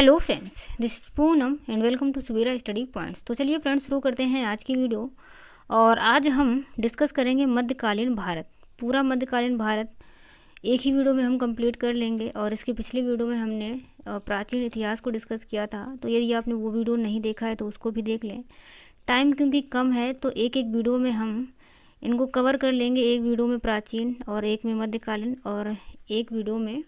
Hello friends, this is Poonam and welcome to Subira study points. तो चलिए friends, शुरू करते हैं आज की वीडियो। और आज हम डिस्कस करेंगे मध्यकालीन भारत। पूरा मध्यकालीन भारत एक ही वीडियो में हम कंप्लीट कर लेंगे। और इसके पिछले वीडियो में हमने प्राचीन इतिहास को डिस्कस किया था, तो यदि आपने वो वीडियो नहीं देखा है तो उसको भी देख लें। टाइम क्योंकि कम है तो एक एक वीडियो में हम इनको कवर कर लेंगे। एक वीडियो में प्राचीन और एक में मध्यकालीन और एक वीडियो में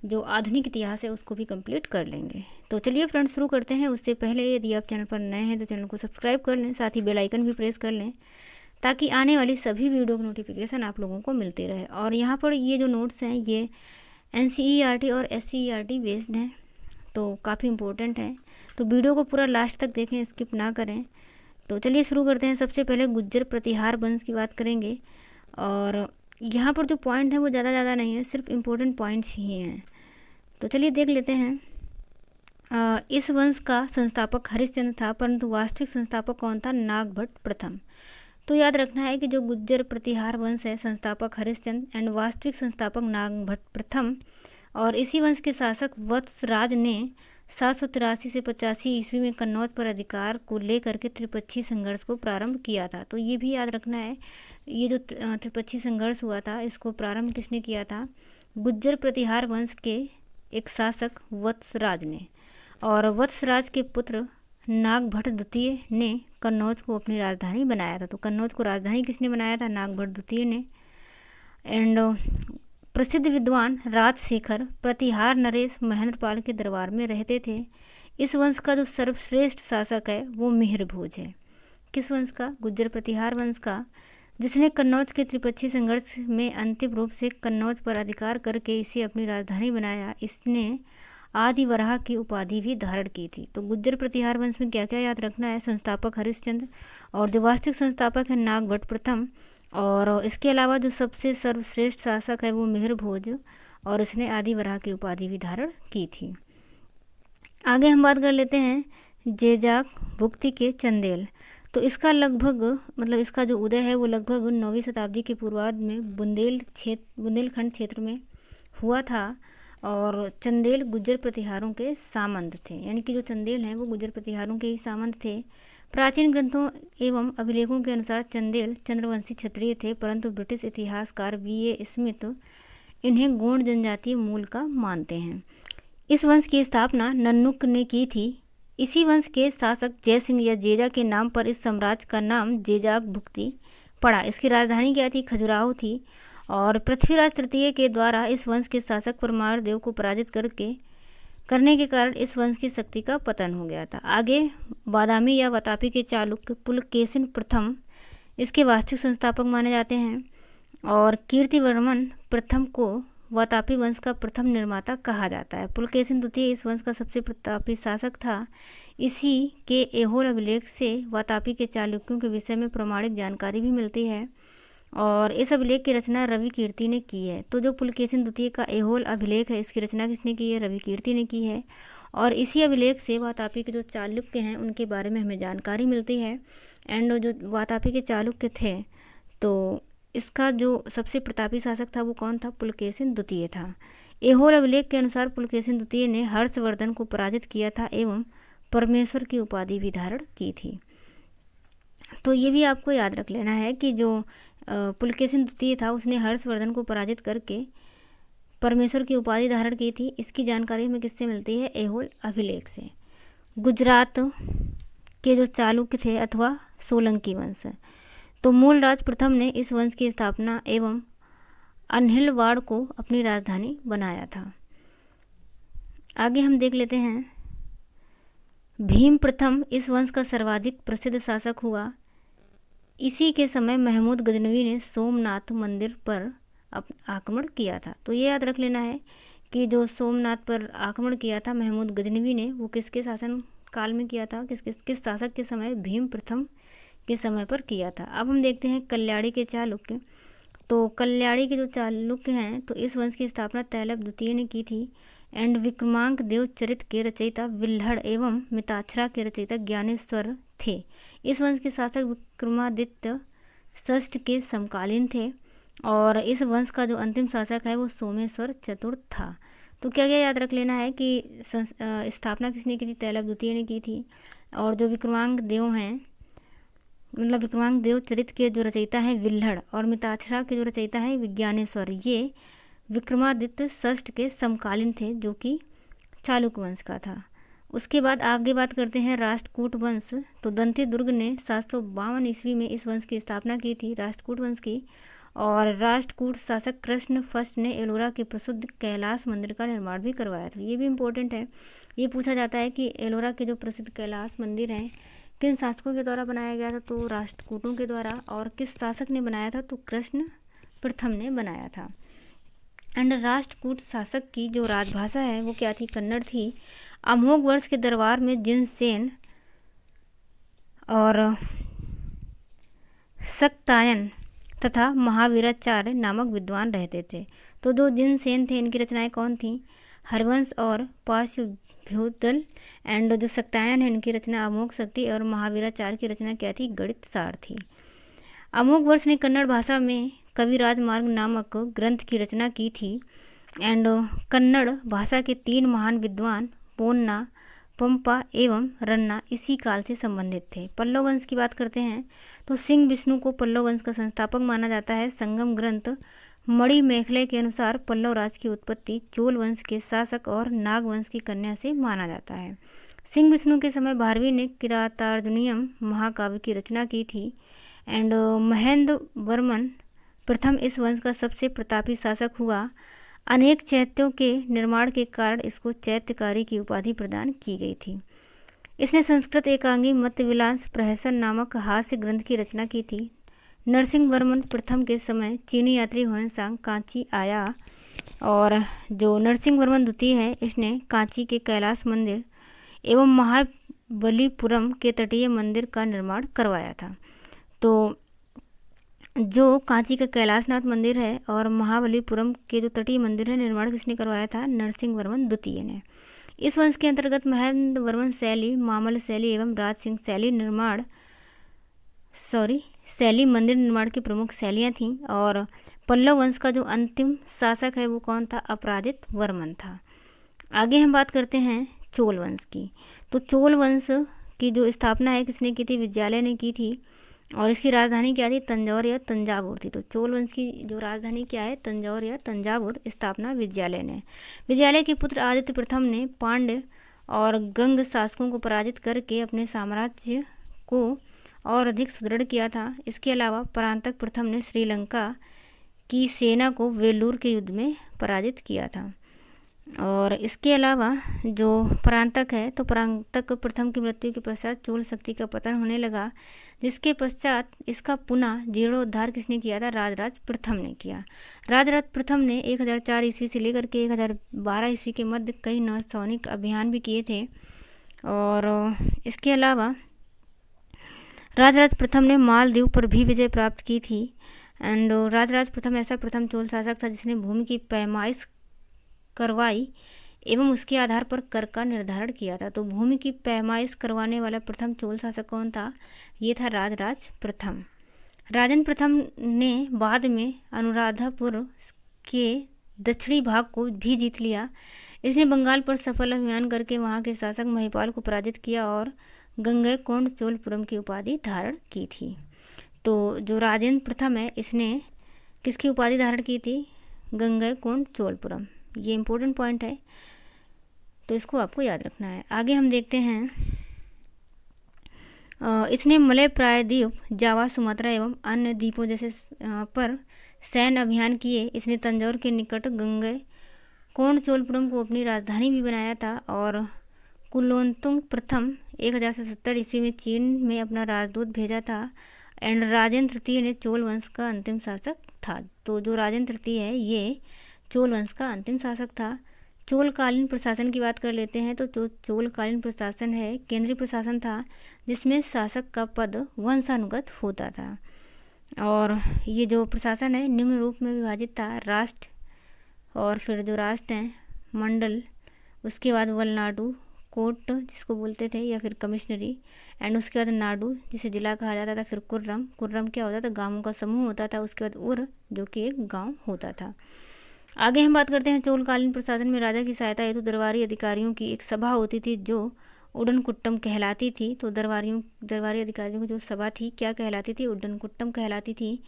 जो आधुनिक इतिहास है उसको भी कंप्लीट कर लेंगे। तो चलिए फ्रेंड्स, शुरू करते हैं। उससे पहले यदि आप चैनल पर नए हैं तो चैनल को सब्सक्राइब कर लें, साथ ही बेल आइकन भी प्रेस कर लें ताकि आने वाली सभी वीडियो की नोटिफिकेशन आप लोगों को मिलती रहे। और यहाँ पर ये जो नोट्स हैं ये NCERT और SCERT बेस्ड हैं, तो काफ़ी इम्पोर्टेंट है। तो वीडियो को पूरा लास्ट तक देखें, स्किप ना करें। तो चलिए शुरू करते हैं। सबसे पहले गुज्जर प्रतिहार वंश की बात करेंगे। और यहाँ पर जो पॉइंट है वो ज़्यादा नहीं है, सिर्फ इम्पोर्टेंट पॉइंट्स ही हैं। तो चलिए देख लेते हैं। इस वंश का संस्थापक हरिश्चंद्र था, परंतु वास्तविक संस्थापक कौन था? नागभट्ट प्रथम। तो याद रखना है कि जो गुज्जर प्रतिहार वंश है, संस्थापक हरिश्चंद्र एंड वास्तविक संस्थापक नागभट्ट प्रथम। और इसी वंश के शासक वत्सराज ने 783 से 85 ईस्वी में कन्नौज पर अधिकार को लेकर के त्रिपक्षीय संघर्ष को प्रारंभ किया था। तो ये भी याद रखना है, ये जो त्रिपक्षीय संघर्ष हुआ था इसको प्रारंभ किसने किया था? गुज्जर प्रतिहार वंश के एक शासक वत्सराज ने। और वत्सराज के पुत्र नागभट्ट द्वितीय ने कन्नौज को अपनी राजधानी बनाया था। तो कन्नौज को राजधानी किसने बनाया था? नागभट्ट द्वितीय ने। एंड प्रसिद्ध विद्वान राजशेखर प्रतिहार नरेश महेंद्रपाल के दरबार में रहते थे। इस वंश का जो सर्वश्रेष्ठ शासक है वो मिहिर भोज है। किस वंश का? गुज्जर प्रतिहार वंश का, जिसने कन्नौज के त्रिपक्षीय संघर्ष में अंतिम रूप से कन्नौज पर अधिकार करके इसे अपनी राजधानी बनाया। इसने आदि वराह की उपाधि भी धारण की थी। तो गुज्जर प्रतिहार वंश में क्या क्या याद रखना है? संस्थापक हरिश्चंद्र और जो वास्तविक संस्थापक है नागभट्ट प्रथम। और इसके अलावा जो सबसे सर्वश्रेष्ठ शासक है वो मिहिर भोज, और इसने आदि वराह की उपाधि भी धारण की थी। आगे हम बात कर लेते हैं जेजाक भुक्ति के चंदेल। तो इसका लगभग इसका जो उदय है वो लगभग 9वीं शताब्दी के पूर्वार्ध में बुंदेलखंड क्षेत्र में हुआ था। और चंदेल गुज्जर प्रतिहारों के सामंत थे, यानी कि जो चंदेल हैं वो गुज्जर प्रतिहारों के ही सामंत थे। प्राचीन ग्रंथों एवं अभिलेखों के अनुसार चंदेल चंद्रवंशी क्षत्रिय थे, परंतु ब्रिटिश इतिहासकार B.A. स्मिथ इन्हें गोंड जनजातीय मूल का मानते हैं। इस वंश की स्थापना नन्नुक ने की थी। इसी वंश के शासक जयसिंह या जेजा के नाम पर इस साम्राज्य का नाम जेजाक भुक्ति पड़ा। इसकी राजधानी क्या थी? खजुराहो थी। और पृथ्वीराज तृतीय के द्वारा इस वंश के शासक परमार देव को पराजित करने के कारण इस वंश की शक्ति का पतन हो गया था। आगे बादामी या वातापी के चालुक्य पुलकेशिन प्रथम इसके वास्तविक संस्थापक माने जाते हैं। और कीर्तिवर्मन प्रथम को वातापी वंश का प्रथम निर्माता कहा जाता है। पुलकेशिन द्वितीय इस वंश का सबसे प्रतापी शासक था। इसी के ऐहोल अभिलेख से वातापी के चालुक्यों के विषय में प्रमाणिक जानकारी भी मिलती है। और इस अभिलेख की रचना रवि कीर्ति ने की है। तो जो पुलकेशिन द्वितीय का ऐहोल अभिलेख है इसकी रचना किसने की है? रवि कीर्ति ने की है। और इसी अभिलेख से वातापी के जो चालुक्य हैं उनके बारे में हमें जानकारी मिलती है। एंड जो वातापी के चालुक्य थे तो इसका जो सबसे प्रतापी शासक था वो कौन था? पुलकेशिन द्वितीय था। ऐहोल अभिलेख के अनुसार पुलकेशिन द्वितीय ने हर्षवर्धन को पराजित किया था एवं परमेश्वर की उपाधि भी धारण की थी। तो ये भी आपको याद रख लेना है कि जो पुलकेशिन द्वितीय था उसने हर्षवर्धन को पराजित करके परमेश्वर की उपाधि धारण की थी। इसकी जानकारी हमें किससे मिलती है? ऐहोल अभिलेख से। गुजरात के जो चालुक्य थे अथवा सोलंकी वंश, तो मूलराज प्रथम ने इस वंश की स्थापना एवं अनहिलवाड़ को अपनी राजधानी बनाया था। आगे हम देख लेते हैं भीम प्रथम इस वंश का सर्वाधिक प्रसिद्ध शासक हुआ। इसी के समय महमूद गजनवी ने सोमनाथ मंदिर पर आक्रमण किया था। तो ये याद रख लेना है कि जो सोमनाथ पर आक्रमण किया था महमूद गजनवी ने, वो किसके शासन काल में किया था? किस शासक के समय? भीम प्रथम के समय पर किया था। अब हम देखते हैं कल्याणी के चालुक्य। तो कल्याणी के जो चालुक्य हैं तो इस वंश की स्थापना तैलप द्वितीय ने की थी। एंड विक्रमांक देव चरित के रचयिता विल्हड़ एवं मिताक्षरा के रचयिता ज्ञानेश्वर थे। इस वंश के शासक विक्रमादित्य षष्ठ के समकालीन थे। और इस वंश का जो अंतिम शासक है वो सोमेश्वर चतुर्थ था। तो क्या क्या याद रख लेना है कि स्थापना किसने की थी, तैलभ द्वितीय ने की थी। और जो विक्रमांक देव हैं, मतलब विक्रमांक देव चरित्र के जो रचयिता हैं विल्हड़, और मिताक्षरा के जो रचयिता हैं विज्ञानेश्वर, ये विक्रमादित्य षष्ठ के समकालीन थे, जो कि चालुक्य वंश का था। उसके बाद आगे बात करते हैं राष्ट्रकूट वंश। तो दंती दुर्ग ने 752 ईस्वी में इस वंश की स्थापना की थी, राष्ट्रकूट वंश की। और राष्ट्रकूट शासक कृष्ण फर्स्ट ने एलोरा के प्रसिद्ध कैलाश मंदिर का निर्माण भी करवाया था। ये भी इम्पोर्टेंट है, ये पूछा जाता है कि एलोरा के जो प्रसिद्ध कैलाश मंदिर हैं किन शासकों के द्वारा बनाया गया था, तो राष्ट्रकूटों के द्वारा। और किस शासक ने बनाया था, तो कृष्ण प्रथम ने बनाया था। एंड राष्ट्रकूट शासक की जो राजभाषा है वो क्या थी, कन्नड़ थी। अमोघ वर्ष के दरबार में जिनसेन और सक्तायन तथा महावीराचार्य नामक विद्वान रहते थे। तो जो जिनसेन थे इनकी रचनाएं कौन थी, हरवंश और पाशुभ्युदल। एंड जो सक्तायन है इनकी रचना अमोघ शक्ति, और महावीराचार्य की रचना क्या थी, गणित सार थी। अमोघ वर्ष ने कन्नड़ भाषा में कविराज मार्ग नामक ग्रंथ की रचना की थी। एंड कन्नड़ भाषा के 3 महान विद्वान पोन्ना, पंपा एवं रन्ना इसी काल से संबंधित थे। पल्लव वंश की बात करते हैं तो सिंह विष्णु को पल्लव वंश का संस्थापक माना जाता है। संगम ग्रंथ मणि मेखले के अनुसार पल्लव राज की उत्पत्ति चोल वंश के शासक और नाग वंश की कन्या से माना जाता है। सिंह विष्णु के समय भारवी ने किरातार्जुनीयम महाकाव्य की रचना की थी। एंड महेंद्र वर्मन प्रथम इस वंश का सबसे प्रतापी शासक हुआ। अनेक चैत्यों के निर्माण के कारण इसको चैत्यकारी की उपाधि प्रदान की गई थी। इसने संस्कृत एकांगी मत्विलास प्रहसन नामक हास्य ग्रंथ की रचना की थी। नरसिंह वर्मन प्रथम के समय चीनी यात्री हुएनसांग कांची आया, और जो नरसिंह वर्मन द्वितीय है इसने कांची के कैलाश मंदिर एवं महाबलीपुरम के तटीय मंदिर का निर्माण करवाया था। तो जो कांची का कैलाशनाथ मंदिर है और महाबलीपुरम के जो तटीय मंदिर है निर्माण किसने करवाया था, नरसिंह वर्मन द्वितीय ने। इस वंश के अंतर्गत महेंद्र वर्मन शैली, मामल शैली एवं राज सिंह शैली मंदिर निर्माण की प्रमुख शैलियाँ थीं। और पल्लव वंश का जो अंतिम शासक है वो कौन था, अपराजित वर्मन था। आगे हम बात करते हैं चोल वंश की। तो चोल वंश की जो स्थापना है किसने की थी, विजयालय ने की थी। और इसकी राजधानी क्या थी, तंजौर या तंजावुर थी। तो चोल वंश की जो राजधानी क्या है, तंजौर या तंजावुर। स्थापना विजयालय ने। विजयालय के पुत्र आदित्य प्रथम ने पांड्य और गंग शासकों को पराजित करके अपने साम्राज्य को और अधिक सुदृढ़ किया था। इसके अलावा परांतक प्रथम ने श्रीलंका की सेना को वेलूर के युद्ध में पराजित किया था। और इसके अलावा जो परांतक है, तो परांतक प्रथम की मृत्यु के पश्चात चोल शक्ति का पतन होने लगा, जिसके पश्चात इसका पुनः जीर्णोद्धार किसने किया था, राजराज प्रथम ने किया। राजराज प्रथम ने 1004 ईस्वी से लेकर के 1012 ईस्वी के मध्य कई नौसैनिक अभियान भी किए थे। और इसके अलावा राजराज प्रथम ने मालदीव पर भी विजय प्राप्त की थी। एंड राजराज प्रथम ऐसा प्रथम चोल शासक था जिसने भूमि की पैमाइश करवाई एवं उसके आधार पर कर का निर्धारण किया था। तो भूमि की पैमाइश करवाने वाला प्रथम चोल शासक कौन था, ये था राजराज प्रथम। राजन प्रथम ने बाद में अनुराधापुर के दक्षिणी भाग को भी जीत लिया। इसने बंगाल पर सफल अभियान करके वहां के शासक महिपाल को पराजित किया और गंगैकोंड चोलपुरम की उपाधि धारण की थी। तो जो राजेंद्र प्रथम है इसने किसकी उपाधि धारण की थी, गंगैकोंड चोलपुरम। ये इम्पोर्टेंट पॉइंट है, तो इसको आपको याद रखना है। आगे हम देखते हैं, इसने मलय प्रायद्वीप, जावा, सुमात्रा एवं अन्य द्वीपों जैसे पर सैन्य अभियान किए। इसने तंजौर के निकट गंगैकोंड चोलपुरम को अपनी राजधानी भी बनाया था। और कुलोत्तुंग प्रथम 1070 ईस्वी में चीन में अपना राजदूत भेजा था। एंड राजेंद्र तृतीय ने चोल वंश का अंतिम शासक था। तो जो राजेंद्र तृतीय है ये चोल वंश का अंतिम शासक था। चोलकालीन प्रशासन की बात कर लेते हैं। तो जो चोलकालीन प्रशासन है केंद्रीय प्रशासन था जिसमें शासक का पद वंशानुगत होता था। और ये जो प्रशासन है निम्न रूप में विभाजित था, राष्ट्र, और फिर जो राष्ट्र हैं मंडल, उसके बाद वलनाडु, कोट जिसको बोलते थे, या फिर कमिश्नरी, एंड उसके बाद नाडु जिसे जिला कहा जाता था, फिर कुर्रम, कुर्रम क्या होता था, गांवों का समूह होता था। उसके बाद उर जो कि एक गांव होता था। आगे हम बात करते हैं चोलकालीन प्रशासन में राजा की सहायता हेतु दरबारी अधिकारियों की एक सभा होती थी जो उड्डन कुट्टम कहलाती थी। तो दरबारी अधिकारियों की जो सभा थी क्या कहलाती थी? उड्डन कुट्टम कहलाती थी।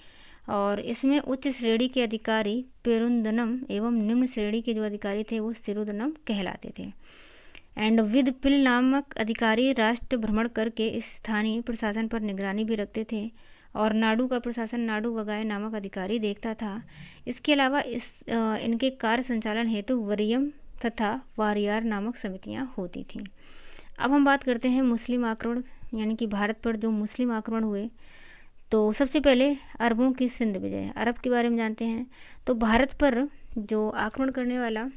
और इसमें उच्च श्रेणी के अधिकारी पेरुंदनम एवं निम्न श्रेणी के जो अधिकारी थे वो सिरुदनम कहलाते थे। एंड विद पिल नामक अधिकारी राष्ट्र भ्रमण करके स्थानीय प्रशासन पर निगरानी भी रखते थे और नाडु का प्रशासन नाडु वगाए नामक अधिकारी देखता था। इसके अलावा इनके कार्य संचालन हेतु वरियम तथा वारियार नामक समितियां होती थीं। अब हम बात करते हैं मुस्लिम आक्रमण यानी कि भारत पर जो मुस्लिम आक्रमण हुए। तो सबसे पहले अरबों की सिंध विजय, अरब के बारे में जानते हैं। तो भारत पर जो आक्रमण करने वाला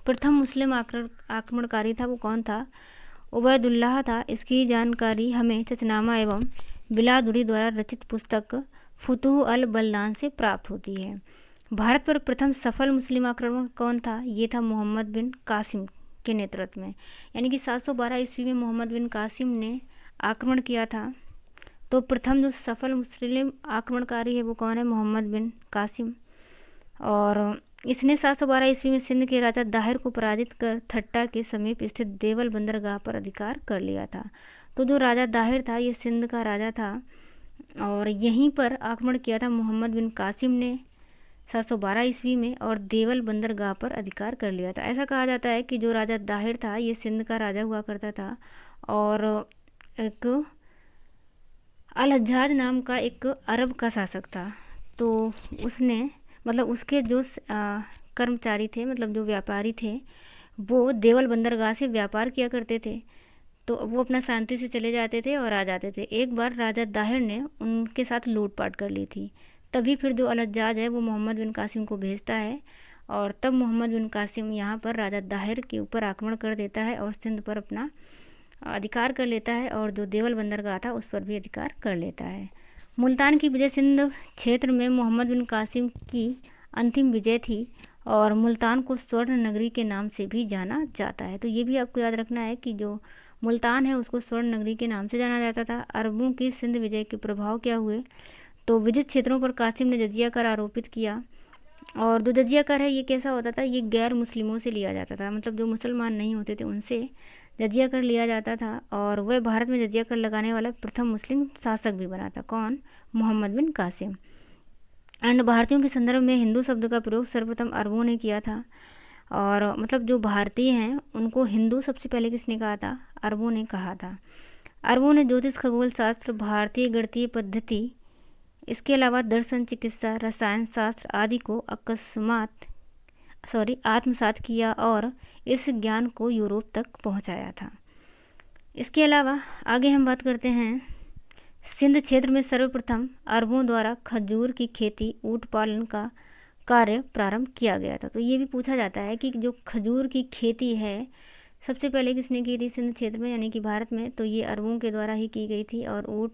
प्रथम मुस्लिम आक्रमणकारी था वो कौन था? उबैदुल्लाह था। इसकी जानकारी हमें चचनामा एवं बिलादुरी द्वारा रचित पुस्तक फुतूह अल बलदान से प्राप्त होती है। भारत पर प्रथम सफल मुस्लिम आक्रमण कौन था? ये था मोहम्मद बिन कासिम के नेतृत्व में, यानी कि 712 ईस्वी में मोहम्मद बिन कासिम ने आक्रमण किया था। तो प्रथम जो सफल मुस्लिम आक्रमणकारी है वो कौन है? मोहम्मद बिन कासिम। और इसने 712 ईस्वी में सिंध के राजा दाहिर को पराजित कर थट्टा के समीप स्थित देवल बंदरगाह पर अधिकार कर लिया था। तो जो राजा दाहिर था ये सिंध का राजा था और यहीं पर आक्रमण किया था मोहम्मद बिन कासिम ने 712 ईस्वी में और देवल बंदरगाह पर अधिकार कर लिया था। ऐसा कहा जाता है कि जो राजा दाहिर था ये सिंध का राजा हुआ करता था और एक अल हज्जाज नाम का एक अरब का शासक था। तो उसने मतलब उसके जो कर्मचारी थे मतलब जो व्यापारी थे वो देवल बंदरगाह से व्यापार किया करते थे। तो वो अपना शांति से चले जाते थे और आ जाते थे। एक बार राजा दाहिर ने उनके साथ लूटपाट कर ली थी। तभी फिर जो अल हज्जाज है वो मोहम्मद बिन कासिम को भेजता है और तब मोहम्मद बिन कासिम यहाँ पर राजा दाहिर के ऊपर आक्रमण कर देता है और सिंध पर अपना अधिकार कर लेता है और जो देवल बंदरगाह था उस पर भी अधिकार कर लेता है। मुल्तान की विजय सिंध क्षेत्र में मोहम्मद बिन कासिम की अंतिम विजय थी और मुल्तान को स्वर्ण नगरी के नाम से भी जाना जाता है। तो ये भी आपको याद रखना है कि जो मुल्तान है उसको स्वर्ण नगरी के नाम से जाना जाता था। अरबों की सिंध विजय के प्रभाव क्या हुए? तो विजित क्षेत्रों पर कासिम ने जजिया कर आरोपित किया और जो जजिया कर है ये कैसा होता था? ये गैर मुस्लिमों से लिया जाता था, मतलब जो मुसलमान नहीं होते थे उनसे जजिया कर लिया जाता था और वह भारत में जजिया कर लगाने वाला प्रथम मुस्लिम शासक भी बना था। कौन? मोहम्मद बिन कासिम। एंड भारतीयों के संदर्भ में हिंदू शब्द का प्रयोग सर्वप्रथम अरबों ने किया था और मतलब जो भारतीय हैं उनको हिंदू सबसे पहले किसने कहा था? अरबों ने कहा था। अरबों ने ज्योतिष, खगोल शास्त्र, भारतीय गणितीय पद्धति, इसके अलावा दर्शन, चिकित्सा, रसायन शास्त्र आदि को आत्मसात किया और इस ज्ञान को यूरोप तक पहुंचाया था। इसके अलावा आगे हम बात करते हैं सिंध क्षेत्र में सर्वप्रथम अरबों द्वारा खजूर की खेती, ऊँट पालन का कार्य प्रारंभ किया गया था। तो ये भी पूछा जाता है कि जो खजूर की खेती है सबसे पहले किसने की थी सिंध क्षेत्र में यानी कि भारत में? तो ये अरबों के द्वारा ही की गई थी और ऊँट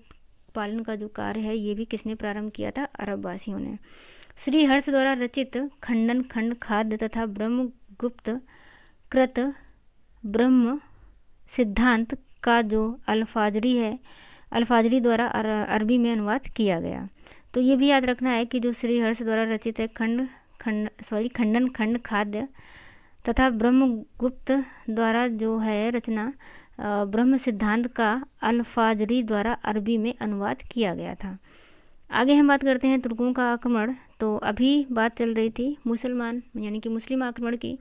पालन का जो कार्य है ये भी किसने प्रारंभ किया था? अरब वासियों ने। श्री हर्ष द्वारा रचित खंडन खंड खाद्य तथा ब्रह्मगुप्त कृत ब्रह्म सिद्धांत का जो अल्फाजरी है, अल्फाजरी द्वारा अरबी में अनुवाद किया गया। तो ये भी याद रखना है कि जो श्री हर्ष द्वारा रचित है खंडन खंड खाद्य तथा ब्रह्मगुप्त द्वारा जो है रचना ब्रह्म सिद्धांत का अल्फाजरी द्वारा अरबी में अनुवाद किया गया था। आगे हम बात करते हैं तुर्कों का आक्रमण। तो अभी बात चल रही थी मुसलमान यानी कि मुस्लिम आक्रमण की।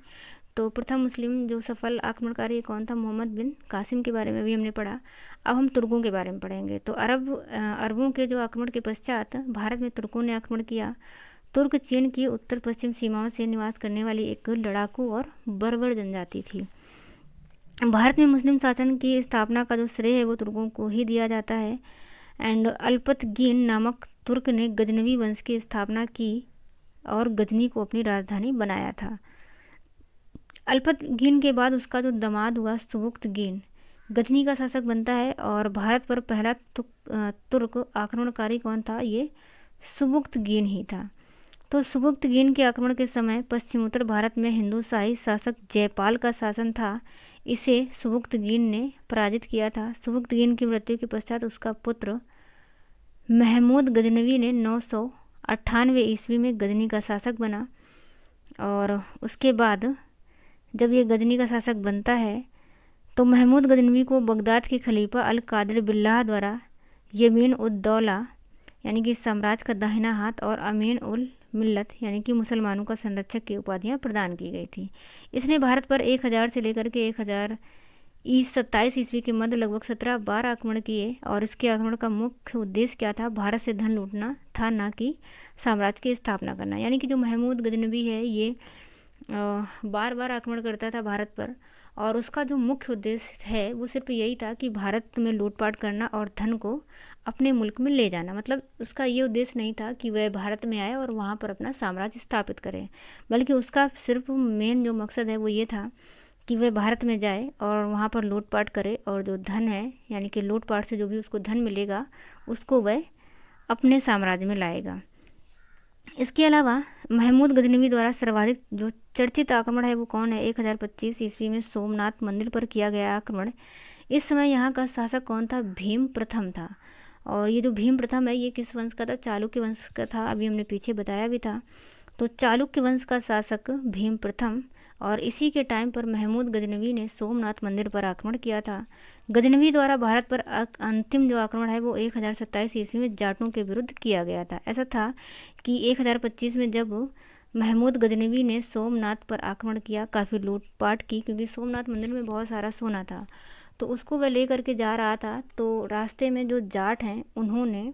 तो प्रथम मुस्लिम जो सफल आक्रमणकारी कौन था? मोहम्मद बिन कासिम के बारे में भी हमने पढ़ा। अब हम तुर्कों के बारे में पढ़ेंगे। तो अरबों के जो आक्रमण के पश्चात भारत में तुर्कों ने आक्रमण किया। तुर्क चीन की उत्तर पश्चिम सीमाओं से निवास करने वाली एक लड़ाकू और बर्बर जनजाति थी। भारत में मुस्लिम शासन की स्थापना का जो श्रेय है वो तुर्कों को ही दिया जाता है। एंड अल्पतगीन नामक तुर्क ने गजनवी वंश की स्थापना की और गजनी को अपनी राजधानी बनाया था। अल्पतगीन के बाद उसका जो दामाद हुआ सुबुक्तगीन गजनी का शासक बनता है और भारत पर पहला तुर्क आक्रमणकारी कौन था? ये सुबुक्तगीन ही था। तो सुबुक्तगीन के आक्रमण के समय पश्चिमोत्तर भारत में हिंदू शाही शासक जयपाल का शासन था। इसे सुबुक्तगीन ने पराजित किया था। सुबुक्तगीन की मृत्यु के पश्चात उसका पुत्र महमूद गजनवी ने 998 ईस्वी में गजनी का शासक बना और उसके बाद जब ये गजनी का शासक बनता है तो महमूद गजनवी को बगदाद के खलीफा अल कादिर बिल्लाह द्वारा यमीन उद दौला यानी कि साम्राज्य का दाहिना हाथ और अमीन उल मिल्लत यानी कि मुसलमानों का संरक्षक की उपाधियां प्रदान की गई थी। इसने भारत पर 1000 से लेकर के 1027 ईस्वी के मध्य लगभग 17 बार आक्रमण किए और इसके आक्रमण का मुख्य उद्देश्य क्या था? भारत से धन लूटना था, ना कि साम्राज्य की स्थापना करना। यानी कि जो महमूद गजनवी है ये बार बार आक्रमण करता था भारत पर और उसका जो मुख्य उद्देश्य है वो सिर्फ यही था कि भारत में लूटपाट करना और धन को अपने मुल्क में ले जाना। मतलब उसका ये उद्देश्य नहीं था कि वह भारत में आए और वहाँ पर अपना साम्राज्य स्थापित करे, बल्कि उसका सिर्फ मेन जो मकसद है वो ये था कि वह भारत में जाए और वहाँ पर लूटपाट करे और जो धन है यानी कि लूटपाट से जो भी उसको धन मिलेगा उसको वह अपने साम्राज्य में लाएगा। इसके अलावा महमूद गजनवी द्वारा सर्वाधिक जो चर्चित आक्रमण है वो कौन है? 1025 ईस्वी में सोमनाथ मंदिर पर किया गया आक्रमण। इस समय यहाँ का शासक कौन था? भीम प्रथम था। और ये जो भीम प्रथम है ये किस वंश का था? चालुक्य वंश का था। अभी हमने पीछे बताया भी था। तो चालुक्य वंश का शासक भीम प्रथम और इसी के टाइम पर महमूद गजनवी ने सोमनाथ मंदिर पर आक्रमण किया था। गजनवी द्वारा भारत पर अंतिम जो आक्रमण है वो 1027 ईस्वी में जाटों के विरुद्ध किया गया था। ऐसा था कि 1025 में जब महमूद गजनवी ने सोमनाथ पर आक्रमण किया, काफ़ी लूटपाट की, क्योंकि सोमनाथ मंदिर में बहुत सारा सोना था तो उसको वह ले करके जा रहा था। तो रास्ते में जो जाट हैं उन्होंने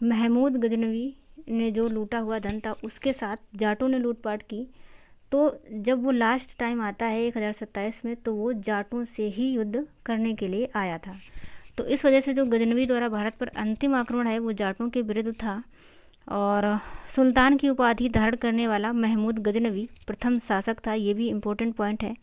महमूद गजनवी ने जो लूटा हुआ धन था उसके साथ जाटों ने लूटपाट की। तो जब वो लास्ट टाइम आता है 1027 में तो वो जाटों से ही युद्ध करने के लिए आया था। तो इस वजह से जो गजनवी द्वारा भारत पर अंतिम आक्रमण है वो जाटों के विरुद्ध था और सुल्तान की उपाधि धारण करने वाला महमूद गजनवी प्रथम शासक था। ये भी इम्पोर्टेंट पॉइंट है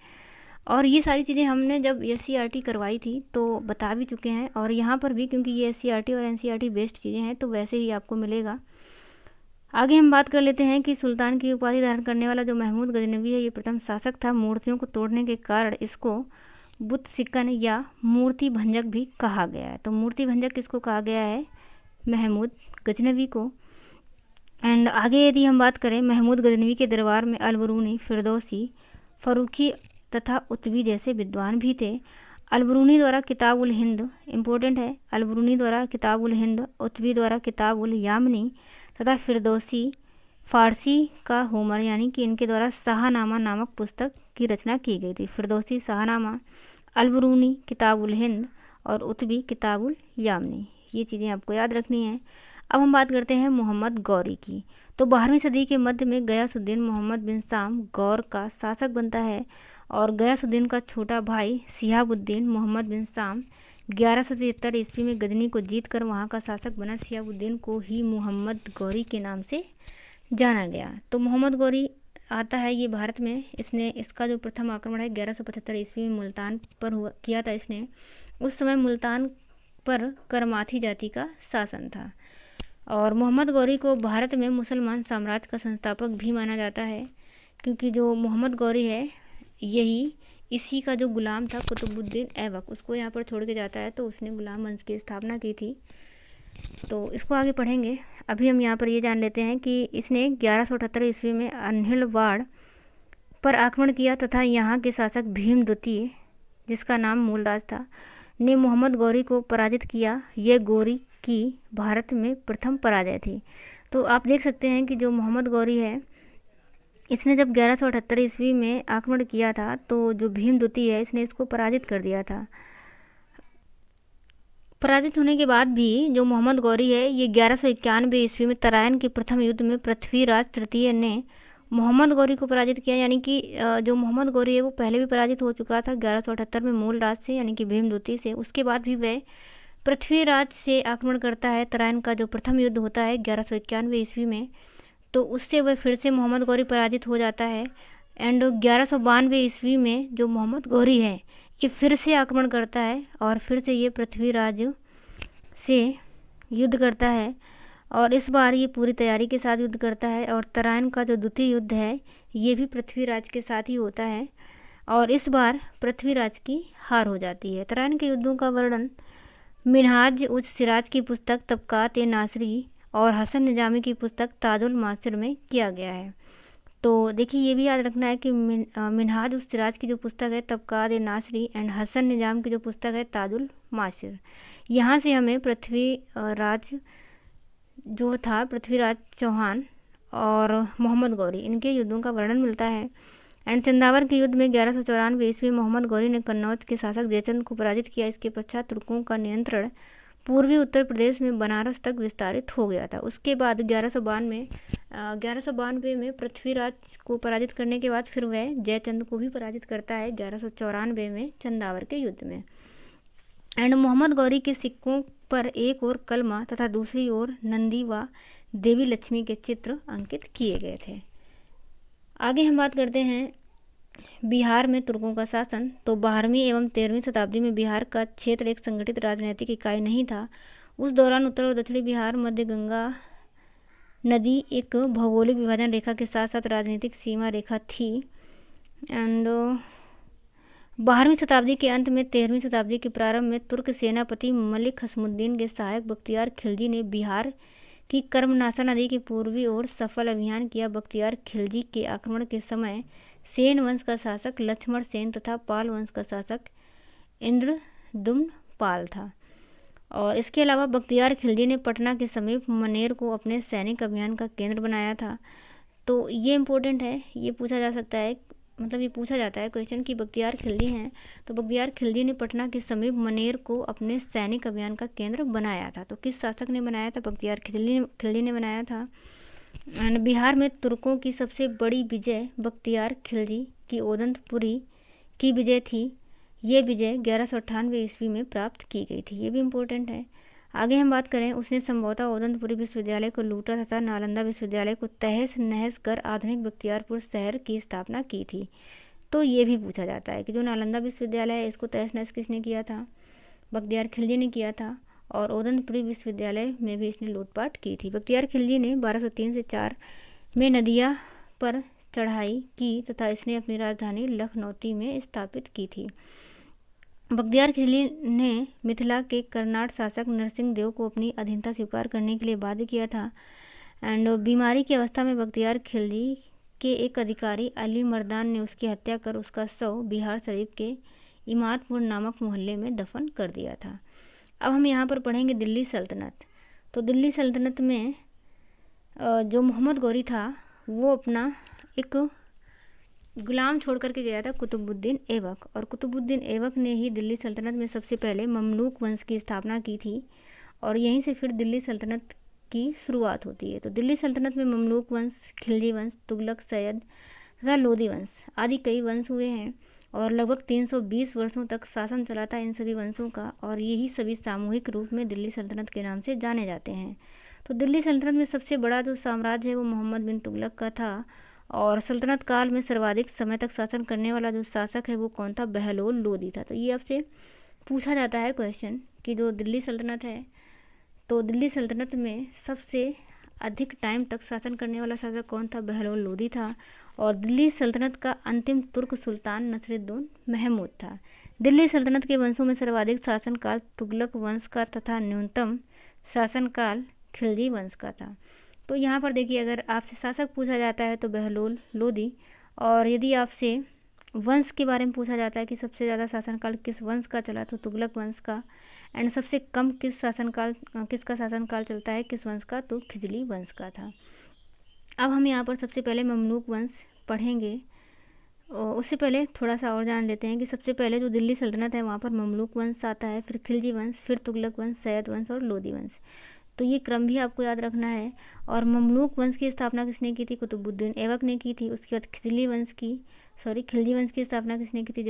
और ये सारी चीज़ें हमने जब SCERT करवाई थी तो बता भी चुके हैं और यहाँ पर भी, क्योंकि ये SCERT और NCERT बेस्ड चीज़ें हैं तो वैसे ही आपको मिलेगा। आगे हम बात कर लेते हैं कि सुल्तान की उपाधि धारण करने वाला जो महमूद गजनवी है ये प्रथम शासक था। मूर्तियों को तोड़ने के कारण इसको बुत सिक्कन या मूर्ति भंजक भी कहा गया है। तो मूर्ति भंजक किसको कहा गया है? महमूद गजनवी को। एंड आगे यदि हम बात करें, महमूद गजनवी के दरबार में अलबरूनी, फिरदौसी, फरूखी तथा उत्वी जैसे विद्वान भी थे। अलबरूनी द्वारा किताब उल हिंद इम्पोर्टेंट है। अलबरूनी द्वारा किताब उल हिंद, उत्वी द्वारा किताब उल यामनी तथा फिरदौसी फारसी का होमर यानी कि इनके द्वारा शाहनामा नामक पुस्तक की रचना की गई थी। फिरदौसी शाहनामा, अलबरूनी किताब उल हिंद और उत्वी किताब उल यामनी, ये चीज़ें आपको याद रखनी है। अब हम बात करते हैं मोहम्मद गौरी की। तो 12वीं सदी के मध्य में गयासुद्दीन मोहम्मद बिन साम गौर का शासक बनता है और गयासुद्दीन का छोटा भाई शिहाबुद्दीन मोहम्मद बिन साम 1173 ईस्वी में गजनी को जीतकर वहाँ का शासक बना। शिहाबुद्दीन को ही मोहम्मद गौरी के नाम से जाना गया। तो मोहम्मद गौरी आता है ये भारत में। इसने इसका जो प्रथम आक्रमण है 1175 ईस्वी में मुल्तान पर किया था इसने। उस समय मुल्तान पर करमाथी जाति का शासन था और मोहम्मद गौरी को भारत में मुसलमान साम्राज्य का संस्थापक भी माना जाता है, क्योंकि जो मोहम्मद गौरी है यही इसी का जो गुलाम था कुतुबुद्दीन ऐबक, उसको यहाँ पर छोड़ के जाता है तो उसने गुलाम वंश की स्थापना की थी। तो इसको आगे पढ़ेंगे। अभी हम यहाँ पर ये जान लेते हैं कि इसने 1178 ईस्वी में अनहिलवाड़ पर आक्रमण किया तथा यहाँ के शासक भीम द्वितीय, जिसका नाम मूलराज था, ने मोहम्मद गौरी को पराजित किया। यह गौरी की भारत में प्रथम पराजय थी। तो आप देख सकते हैं कि जो मोहम्मद गौरी है इसने जब 1178 ईस्वी में आक्रमण किया था तो जो भीम द्वितीय है इसने इसको पराजित कर दिया था। पराजित होने के बाद भी जो मोहम्मद गौरी है ये 1191 ईस्वी में तराइन के प्रथम युद्ध में पृथ्वीराज तृतीय ने मोहम्मद गौरी को पराजित किया। यानी कि जो मोहम्मद गौरी है वो पहले भी पराजित हो चुका था 1178 में मूलराज से यानी कि भीम द्वितीय से। उसके बाद भी वह पृथ्वीराज से आक्रमण करता है। तराइन का जो प्रथम युद्ध होता है 1191 ईस्वी में, तो उससे वह फिर से मोहम्मद गौरी पराजित हो जाता है। एंड 1192 ईस्वी में जो मोहम्मद गौरी है ये फिर से आक्रमण करता है और फिर से ये पृथ्वीराज से युद्ध करता है और इस बार ये पूरी तैयारी के साथ युद्ध करता है। और तराइन का जो द्वितीय युद्ध है ये भी पृथ्वीराज के साथ ही होता है और इस बार पृथ्वीराज की हार हो जाती है। तराइन के युद्धों का वर्णन मिनहाज उज सिराज की पुस्तक तबकात ए नासरी और हसन निजामी की पुस्तक ताजुल मासिर में किया गया है। तो देखिए ये भी याद रखना है कि मिनहाज उस सिराज की जो पुस्तक है तबकात ए नासरी एंड हसन निजाम की जो पुस्तक है ताजुल मासिर, यहाँ से हमें राज जो था पृथ्वीराज चौहान और मोहम्मद गौरी इनके युद्धों का वर्णन मिलता है। एंड चंदावर के युद्ध में 1194 ईस्वी मोहम्मद गौरी ने कन्नौज के शासक जयचंद को पराजित किया। इसके पश्चात तुर्कों का नियंत्रण पूर्वी उत्तर प्रदेश में बनारस तक विस्तारित हो गया था। उसके बाद 1192 में पृथ्वीराज को पराजित करने के बाद फिर वह जयचंद को भी पराजित करता है 1194 में चंदावर के युद्ध में। एंड मोहम्मद गौरी के सिक्कों पर एक ओर कलमा तथा दूसरी ओर नंदी व देवी लक्ष्मी के चित्र अंकित किए गए थे। आगे हम बात करते हैं बिहार में तुर्कों का शासन। तो 12वीं एवं 13वीं शताब्दी में बिहार का क्षेत्र एक संगठित राजनीतिक इकाई नहीं था। उस दौरान उत्तर और दक्षिणी बिहार मध्य गंगा नदी एक भौगोलिक विभाजन रेखा के साथ साथ राजनीतिक सीमा रेखा थी। एंड 12वीं शताब्दी के अंत में 13वीं शताब्दी के प्रारंभ में तुर्क सेनापति मलिक हसमुद्दीन के सहायक बख्तियार खिलजी ने बिहार की कर्मनाशा नदी के पूर्वी ओर सफल अभियान किया। बख्तियार खिलजी के आक्रमण के समय सेन वंश का शासक लक्ष्मण सेन तथा पाल वंश का शासक इंद्रदुम्न पाल था। और इसके अलावा बख्तियार खिलजी ने पटना के समीप मनेर को अपने सैनिक अभियान का केंद्र बनाया था। तो ये इम्पोर्टेंट है, ये पूछा जा सकता है, मतलब ये पूछा जाता है क्वेश्चन कि बख्तियार खिलजी हैं तो बख्तियार खिलजी ने पटना के समीप मनेर को अपने सैनिक अभियान का केंद्र बनाया था। तो किस शासक ने बनाया था? बख्तियार खिलजी ने बनाया था। बिहार में तुर्कों की सबसे बड़ी विजय बख्तियार खिलजी की ओदंतपुरी की विजय थी। ये विजय 1198 ईस्वी में प्राप्त की गई थी। ये भी इम्पोर्टेंट है। आगे हम बात करें, उसने संभवतः ओदंतपुरी विश्वविद्यालय को लूटा तथा नालंदा विश्वविद्यालय को तहस नहस कर आधुनिक बख्तियारपुर शहर की स्थापना की थी। तो ये भी पूछा जाता है कि जो नालंदा विश्वविद्यालय है इसको तहस नहस किसने किया था? बख्तियार खिलजी ने किया था। और ओदंतपुरी विश्वविद्यालय में भी इसने लूटपाट की थी। बख्तियार खिलजी ने 1203 से 4 में नदिया पर चढ़ाई की तथा इसने अपनी राजधानी लखनौती में स्थापित की थी। बख्तियार खिलजी ने मिथिला के कर्नाट शासक नरसिंह देव को अपनी अधीनता स्वीकार करने के लिए बाध्य किया था। एंड बीमारी की अवस्था में बख्तियार खिलजी के एक अधिकारी अली मर्दान ने उसकी हत्या कर उसका शव बिहार शरीफ के इमादपुर नामक मोहल्ले में दफन कर दिया था। अब हम यहाँ पर पढ़ेंगे दिल्ली सल्तनत। तो दिल्ली सल्तनत में जो मोहम्मद गौरी था वो अपना एक गुलाम छोड़ करके गया था कुतुबुद्दीन ऐबक, और कुतुबुद्दीन ऐबक ने ही दिल्ली सल्तनत में सबसे पहले ममलूक वंश की स्थापना की थी और यहीं से फिर दिल्ली सल्तनत की शुरुआत होती है। तो दिल्ली सल्तनत में ममलूक वंश, खिलजी वंश, तुगलक, सैयद तथा लोदी वंश आदि कई वंश हुए हैं और लगभग 320 वर्षों तक शासन चला था इन सभी वंशों का, और यही सभी सामूहिक रूप में दिल्ली सल्तनत के नाम से जाने जाते हैं। तो दिल्ली सल्तनत में सबसे बड़ा जो साम्राज्य है वो मोहम्मद बिन तुगलक का था, और सल्तनत काल में सर्वाधिक समय तक शासन करने वाला जो शासक है वो कौन था? बहलोल लोदी था। तो ये आपसे पूछा जाता है क्वेश्चन कि जो दिल्ली सल्तनत है, तो दिल्ली सल्तनत में सबसे अधिक टाइम तक शासन करने वाला शासक कौन था? बहलोल लोदी था। और दिल्ली सल्तनत का अंतिम तुर्क सुल्तान नसरुद्दीन महमूद था। दिल्ली सल्तनत के वंशों में सर्वाधिक शासनकाल तुगलक वंश का तथा न्यूनतम शासनकाल खिलजी वंश का था। तो यहाँ पर देखिए, अगर आपसे शासक पूछा जाता है तो बहलोल लोदी, और यदि आपसे वंश के बारे में पूछा जाता है कि सबसे ज़्यादा शासनकाल किस वंश का चला तो तुगलक वंश का, एंड सबसे कम किसका शासनकाल चलता है किस वंश का? तो खिजली वंश का था। अब हम यहाँ पर सबसे पहले ममलूक वंश पढ़ेंगे। उससे पहले थोड़ा सा और जान लेते हैं कि सबसे पहले जो दिल्ली सल्तनत है वहाँ पर ममलूक वंश आता है, फिर खिलजी वंश, फिर तुगलक वंश, सैयद वंश और लोदी वंश। तो ये क्रम भी आपको याद रखना है। और ममलूक वंश की स्थापना किसने की थी? कुतुबुद्दीन ऐबक ने की थी। उसके बाद खिलजी वंश की स्थापना किसने की थी?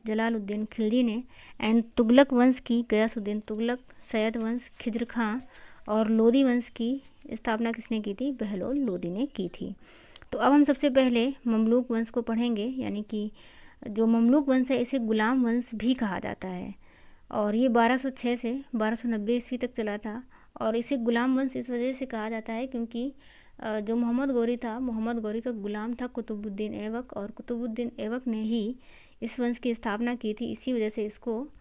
जलालुद्दीन खिलजी ने। एंड तुगलक वंश की गयासुद्दीन तुगलक, सैयद वंश खिज्र खां, और लोदी वंश की स्थापना किसने की थी? बहलोल लोदी ने की थी। तो अब हम सबसे पहले ममलूक वंश को पढ़ेंगे, यानी कि जो ममलूक वंश है इसे गुलाम वंश भी कहा जाता है, और ये 1206 से 1290 ईस्वी तक चला था। और इसे गुलाम वंश इस वजह से कहा जाता है क्योंकि जो मोहम्मद गौरी का गुलाम था कुतुबुद्दीन ऐबक, और कुतुबुद्दीन ऐबक ने ही इस वंश की स्थापना की थी। इसी वजह से इसको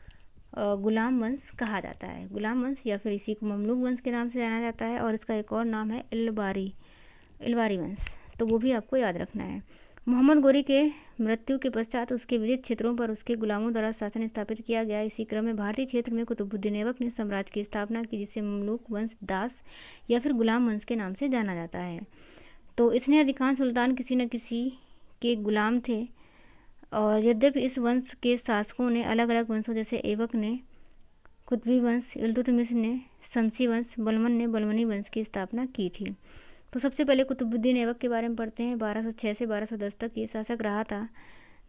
गुलाम वंश कहा जाता है, गुलाम वंश, या फिर इसी को ममलूक वंश के नाम से जाना जाता है। और इसका एक और नाम है इलवारी वंश। तो वो भी आपको याद रखना है। मोहम्मद गोरी के मृत्यु के पश्चात उसके विजित क्षेत्रों पर उसके गुलामों द्वारा शासन स्थापित किया गया। इसी क्रम में भारतीय क्षेत्र में कुतुबुद्दीन ऐबक ने साम्राज्य की स्थापना की, जिसे ममलूक वंश, दास या फिर गुलाम वंश के नाम से जाना जाता है। तो इसने अधिकांश सुल्तान किसी न किसी के गुलाम थे, और यद्यपि इस वंश के शासकों ने अलग अलग वंशों जैसे ऐबक ने कुतुबी वंश, इल्तुतमिश ने शमसी वंश, बलमन ने बलमनी वंश की स्थापना की थी। तो सबसे पहले कुतुबुद्दीन ऐबक के बारे में पढ़ते हैं। 1206 से 1210 तक ये शासक रहा था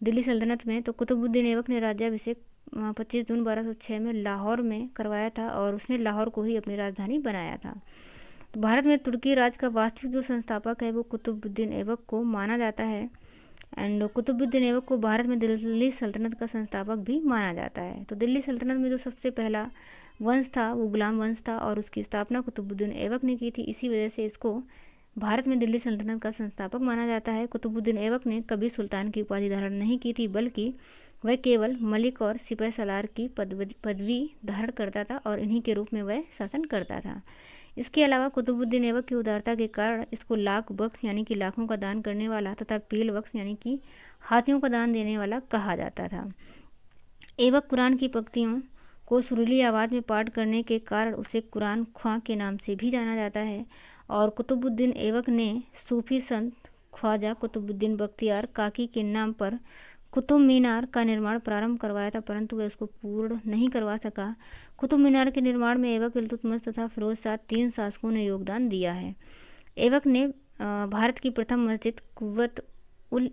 दिल्ली सल्तनत में। तो कुतुबुद्दीन ऐबक ने राज्याभिषेक 25 जून 1206 में लाहौर में करवाया था, और उसने लाहौर को ही अपनी राजधानी बनाया था। तो भारत में तुर्की राज का वास्तविक जो संस्थापक है वो कुतुबुद्दीन ऐबक को माना जाता है। एंड कुतुबुद्दीन ऐबक को भारत में दिल्ली सल्तनत का संस्थापक भी माना जाता है। तो दिल्ली सल्तनत में जो सबसे पहला वंश था वो गुलाम वंश था, और उसकी स्थापना कुतुबुद्दीन ऐबक ने की थी। इसी वजह से इसको भारत में दिल्ली सल्तनत का संस्थापक माना जाता है। कुतुबुद्दीन ऐबक ने कभी सुल्तान की उपाधि धारण नहीं की थी, बल्कि वह केवल मलिक और सिपह सलार की पदवी धारण करता था, और इन्हीं के रूप में वह शासन करता था। इसके अलावा कुतुबुद्दीन ऐबक की उदारता के कारण इसको लाख बख्श यानी कि लाखों का दान करने वाला तथा पील बख्श यानी कि हाथियों का दान देने वाला कहा जाता था। ऐबक कुरान की पंक्तियों को सुरीली आवाज़ में पाठ करने के कारण उसे कुरान ख्वां के नाम से भी जाना जाता है। और कुतुबुद्दीन ऐबक ने सूफी संत ख्वाजा कुतुबुद्दीन बख्तियार काकी के नाम पर कुतुब मीनार का निर्माण प्रारंभ करवाया था, परंतु वह उसको पूर्ण नहीं करवा सका। कुतुब मीनार के निर्माण में ऐबक, इल्तुतमिश तथा फिरोज शाह 3 शासकों ने योगदान दिया है। ऐबक ने भारत की प्रथम मस्जिद कुव्वत उल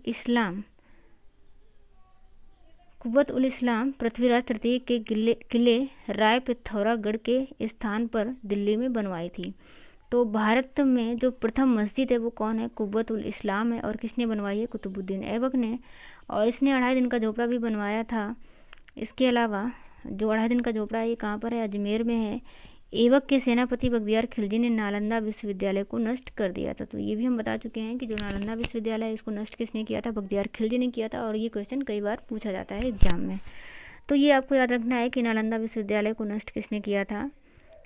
इस्लाम पृथ्वीराज तृतीय के किले राय पिथौरागढ़ के स्थान पर दिल्ली में बनवाई थी। तो भारत में जो प्रथम मस्जिद है वो कौन है? कुव्वत उल इस्लाम है। और किसने बनवाई है? कुतुबुद्दीन ऐबक ने। और इसने 2.5 दिन का झोपड़ा भी बनवाया था। इसके अलावा जो 2.5 दिन का झोपड़ा है ये कहाँ पर है? अजमेर में है। ऐबक के सेनापति बख्तियार खिलजी ने नालंदा विश्वविद्यालय को नष्ट कर दिया था। तो ये भी हम बता चुके हैं कि जो नालंदा विश्वविद्यालय है इसको नष्ट किसने किया था? बख्तियार खिलजी ने किया था। और ये क्वेश्चन कई बार पूछा जाता है एग्जाम में, तो ये आपको याद रखना है कि नालंदा विश्वविद्यालय को नष्ट किसने किया था?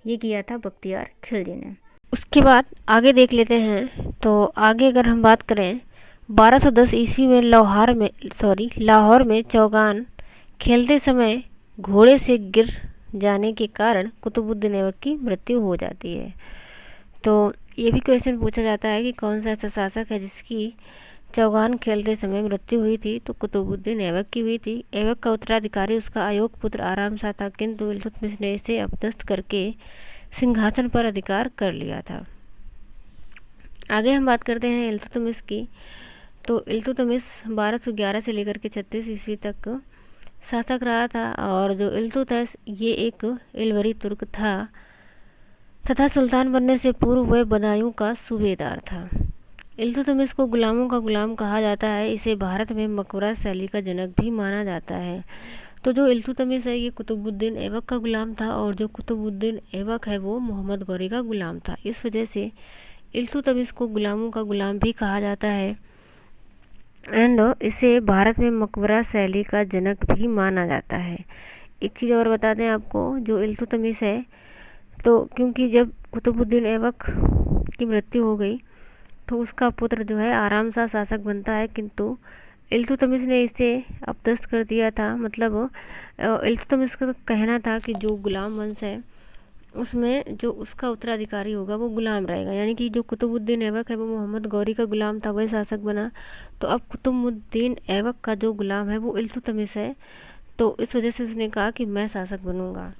ये किया था बख्तियार खिलजी ने। उसके बाद आगे देख लेते हैं। तो आगे अगर हम बात करें 1210 ईस्वी में लाहौर में चौगान खेलते समय घोड़े से गिर जाने के कारण कुतुबुद्दीन ऐबक की मृत्यु हो जाती है। तो ये भी क्वेश्चन पूछा जाता है कि कौन सा ऐसा शासक है जिसकी चौगान खेलते समय मृत्यु हुई थी? तो कुतुबुद्दीन ऐबक की हुई थी। ऐबक का उत्तराधिकारी उसका अयोग्य पुत्र आराम शाह था, किंतु इल्तुतमिश ने इसे अपदस्थ करके सिंहासन पर अधिकार कर लिया था। आगे हम बात करते हैं इल्तुतमिश की। तो इल्तुतमिश 1211 से लेकर के 36 ईस्वी तक शासक रहा था। और जो इल्तुतमिश ये एक इलवरी तुर्क था तथा सुल्तान बनने से पूर्व वह बदायूं का सूबेदार था। इल्तुतमिश को गुलामों का गुलाम कहा जाता है। इसे भारत में मकबरा शैली का जनक भी माना जाता है। तो जो इल्तुतमिश है ये कुतुबुद्दीन ऐबक का गुलाम था, और जो कुतुबुद्दीन ऐबक है वो मोहम्मद गौरी का गुलाम था। इस वजह से इल्तुतमिश को गुलामों का गुलाम भी कहा जाता है। एंड इसे भारत में मकबरा शैली का जनक भी माना जाता है। एक चीज़ और बता दें आपको, जो इल्तुतमिश है तो क्योंकि जब कुतुबुद्दीन ऐबक की मृत्यु हो गई तो उसका पुत्र जो है आराम शाह शासक बनता है, किंतु इल्तुतमिश ने इसे अपदस्थ कर दिया था। मतलब इल्तुतमिश का कहना था कि जो गुलाम वंश है उसमें जो उसका उत्तराधिकारी होगा वो गुलाम रहेगा, यानी कि जो कुतुबुद्दीन ऐबक है वो मोहम्मद गौरी का गुलाम था, वही शासक बना। तो अब कुतुबुद्दीन ऐबक का जो गुलाम है वो इल्तुतमिश है, तो इस वजह से उसने कहा कि मैं शासक बनूंगा।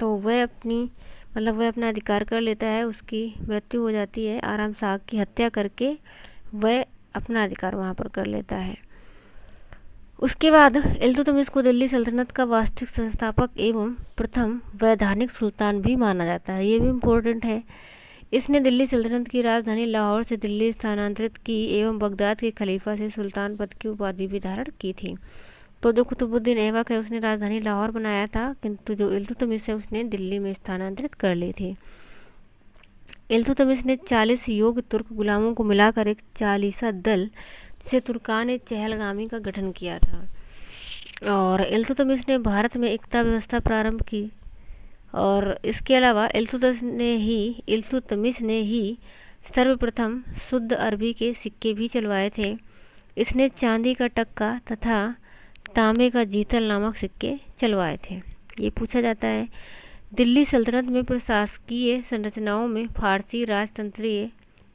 तो वह अपना अधिकार कर लेता है। उसकी मृत्यु हो जाती है, आराम शाह की हत्या करके वह अपना अधिकार वहाँ पर कर लेता है। उसके बाद इल्तुतमिश को दिल्ली सल्तनत का वास्तविक संस्थापक एवं प्रथम वैधानिक सुल्तान भी माना जाता है। ये भी इम्पोर्टेंट है। इसने दिल्ली सल्तनत की राजधानी लाहौर से दिल्ली स्थानांतरित की एवं बगदाद के खलीफा से सुल्तान पद की उपाधि भी धारण की थी। तो जो कुतुबुद्दीन ऐबक है उसने राजधानी लाहौर बनाया था, किंतु जो इल्तुतमिश है उसने दिल्ली में स्थानांतरित कर ली थी। इल्तुतमिश ने 40 योग्य तुर्क गुलामों को मिलाकर एक 40 दल जिसे तुर्कान चहलगामी का गठन किया था। और इल्तुतमिश ने भारत में एकता व्यवस्था प्रारंभ की। और इसके अलावा इल्तुतमिश ने ही सर्वप्रथम शुद्ध अरबी के सिक्के भी चलवाए थे। इसने चांदी का टक्का तथा तांबे का जीतल नामक सिक्के चलवाए थे। ये पूछा जाता है, दिल्ली सल्तनत में प्रशासकीय संरचनाओं में फारसी राजतंत्रीय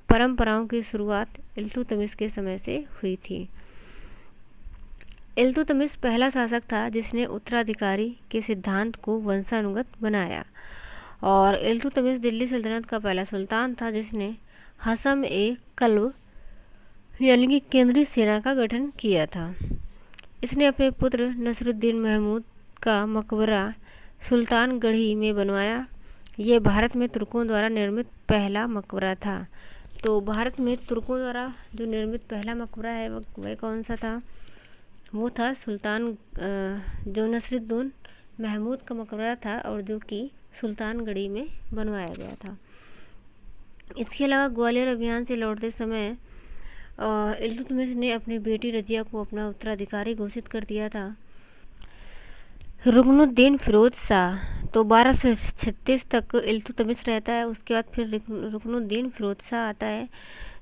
परंपराओं की शुरुआत इल्तुतमिश के समय से हुई थी। इल्तुतमिश पहला शासक था जिसने उत्तराधिकारी के सिद्धांत को वंशानुगत बनाया, और इल्तुतमिश दिल्ली सल्तनत का पहला सुल्तान था जिसने हसम ए कल्ब यानी कि केंद्रीय सेना का गठन किया था। इसने अपने पुत्र नसरुद्दीन महमूद का मकबरा सुल्तानगढ़ी में बनवाया। ये भारत में तुर्कों द्वारा निर्मित पहला मकबरा था। तो भारत में तुर्कों द्वारा जो निर्मित पहला मकबरा है वह कौन सा था? वो था जो नसरुद्दीन महमूद का मकबरा था, और जो कि सुल्तानगढ़ी में बनवाया गया था। इसके अलावा ग्वालियर अभियान से लौटते समय इल्तुतमिश ने अपनी बेटी रजिया को अपना उत्तराधिकारी घोषित कर दिया था। रुकनुद्दीन फिरोज शाह, तो 1236 तक इल्तुतमिश रहता है। उसके बाद फिर रुकनुद्दीन फिरोज शाह आता है।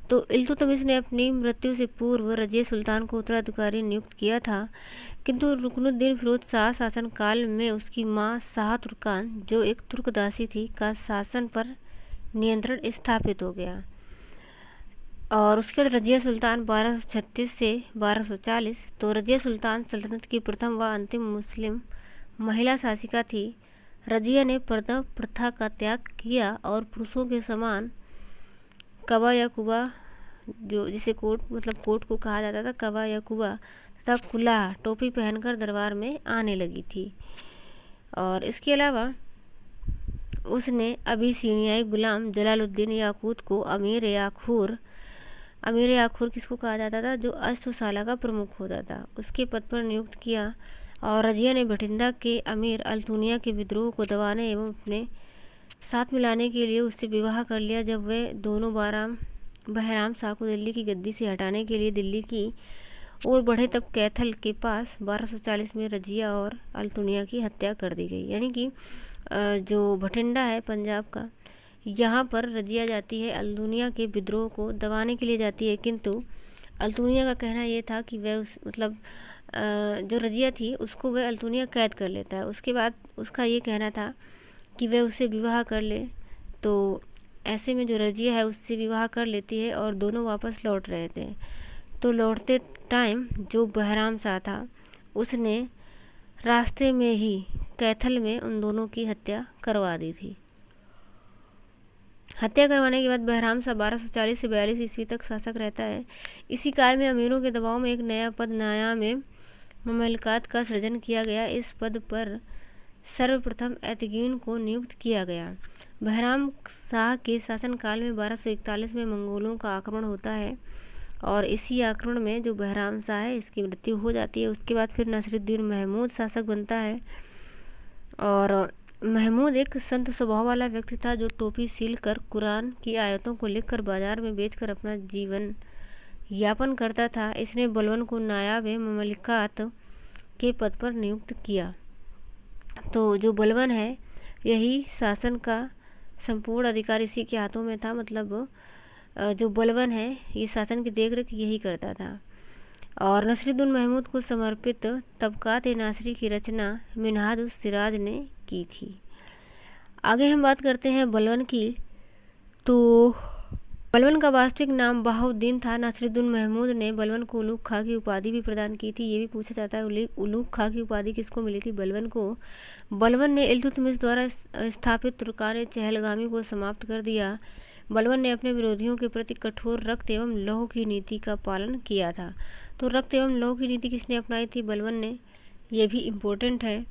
तो इल्तुतमिश ने अपनी मृत्यु से पूर्व रजिया सुल्तान को उत्तराधिकारी नियुक्त किया था, किंतु रुकनुद्दीन फिरोज शाह शासनकाल में उसकी माँ शाह तुर्कान, जो एक तुर्क दासी थी, का शासन पर नियंत्रण स्थापित हो गया। और उसके बाद रजिया सुल्तान 1236 से 1240, तो रजिया सुल्तान सल्तनत की प्रथम व अंतिम मुस्लिम महिला शासिका थी। रजिया ने पर्दा प्रथा का त्याग किया और पुरुषों के समान कबा या कुबा, जो जिसे कोट को कहा जाता था, कबा या कुबा तथा कुल्ला टोपी पहनकर दरबार में आने लगी थी। और इसके अलावा उसने अबीसिनियाई गुलाम जलालुद्दीन याकूत को अमीर याखूर किसको कहा जाता था? जो अश्वशाला का प्रमुख होता था, उसके पद पर नियुक्त किया। और रजिया ने भटिंडा के अमीर अल्तुनिया के विद्रोह को दबाने एवं अपने साथ मिलाने के लिए उससे विवाह कर लिया। जब वे दोनों बहराम शाह को दिल्ली की गद्दी से हटाने के लिए दिल्ली की ओर बढ़े, तब कैथल के पास 1240 में रजिया और अल्तुनिया की हत्या कर दी गई। यानी कि जो भटिंडा है पंजाब का, यहाँ पर रजिया जाती है, अल्तुनिया के विद्रोह को दबाने के लिए जाती है, किंतु अल्तुनिया का कहना ये था कि वह जो रजिया थी उसको वह अल्तुनिया कैद कर लेता है। उसके बाद उसका ये कहना था कि वह उससे विवाह कर ले। तो ऐसे में जो रजिया है उससे विवाह कर लेती है और दोनों वापस लौट रहे थे। तो लौटते टाइम जो बहराम शाह था उसने रास्ते में ही कैथल में उन दोनों की हत्या करवा दी थी। हत्या करवाने के बाद बहराम शाह 1240 से 42 ईस्वी तक शासक रहता है। इसी काल में अमीरों के दबाव में एक नया पद नाया में ममलकात का सृजन किया गया। इस पद पर सर्वप्रथम एतगीन को नियुक्त किया गया। बहराम शाह के शासनकाल में 1241 में मंगोलों का आक्रमण होता है, और इसी आक्रमण में जो बहराम शाह है इसकी मृत्यु हो जाती है। उसके बाद फिर नसरुद्दीन महमूद शासक बनता है। और महमूद एक संत स्वभाव वाला व्यक्ति था, जो टोपी सील कर कुरान की आयतों को लिखकर बाजार में बेचकर अपना जीवन यापन करता था। इसने बलवन को नायाब ममलिकात के पद पर नियुक्त किया। तो जो बलवन है यही शासन का संपूर्ण अधिकार इसी के हाथों में था। मतलब जो बलवन है ये शासन की देखरेख यही करता था। और नसरुद्दीन महमूद को समर्पित तबकात-ए-नासरी की रचना मिन्हाज-उस-सिराज ने की थी। आगे हम बात करते हैं बलवन की। तो बलवन का वास्तविक नाम बहाउद्दीन था। नसरुद्दीन महमूद ने बलवन को उलूग खां की उपाधि भी प्रदान की थी। ये भी पूछा जाता है उलूग खां की उपाधि किसको मिली थी? बलवन को। बलवन ने इल्तुतमिश द्वारा स्थापित तुर्कान चहलगामी को समाप्त कर दिया। बलवन ने अपने विरोधियों के प्रति कठोर रक्त एवं लौह की नीति का पालन किया था। तो रक्त एवं लौह की नीति किसने अपनाई थी? बलवन ने। ये भी इम्पोर्टेंट है।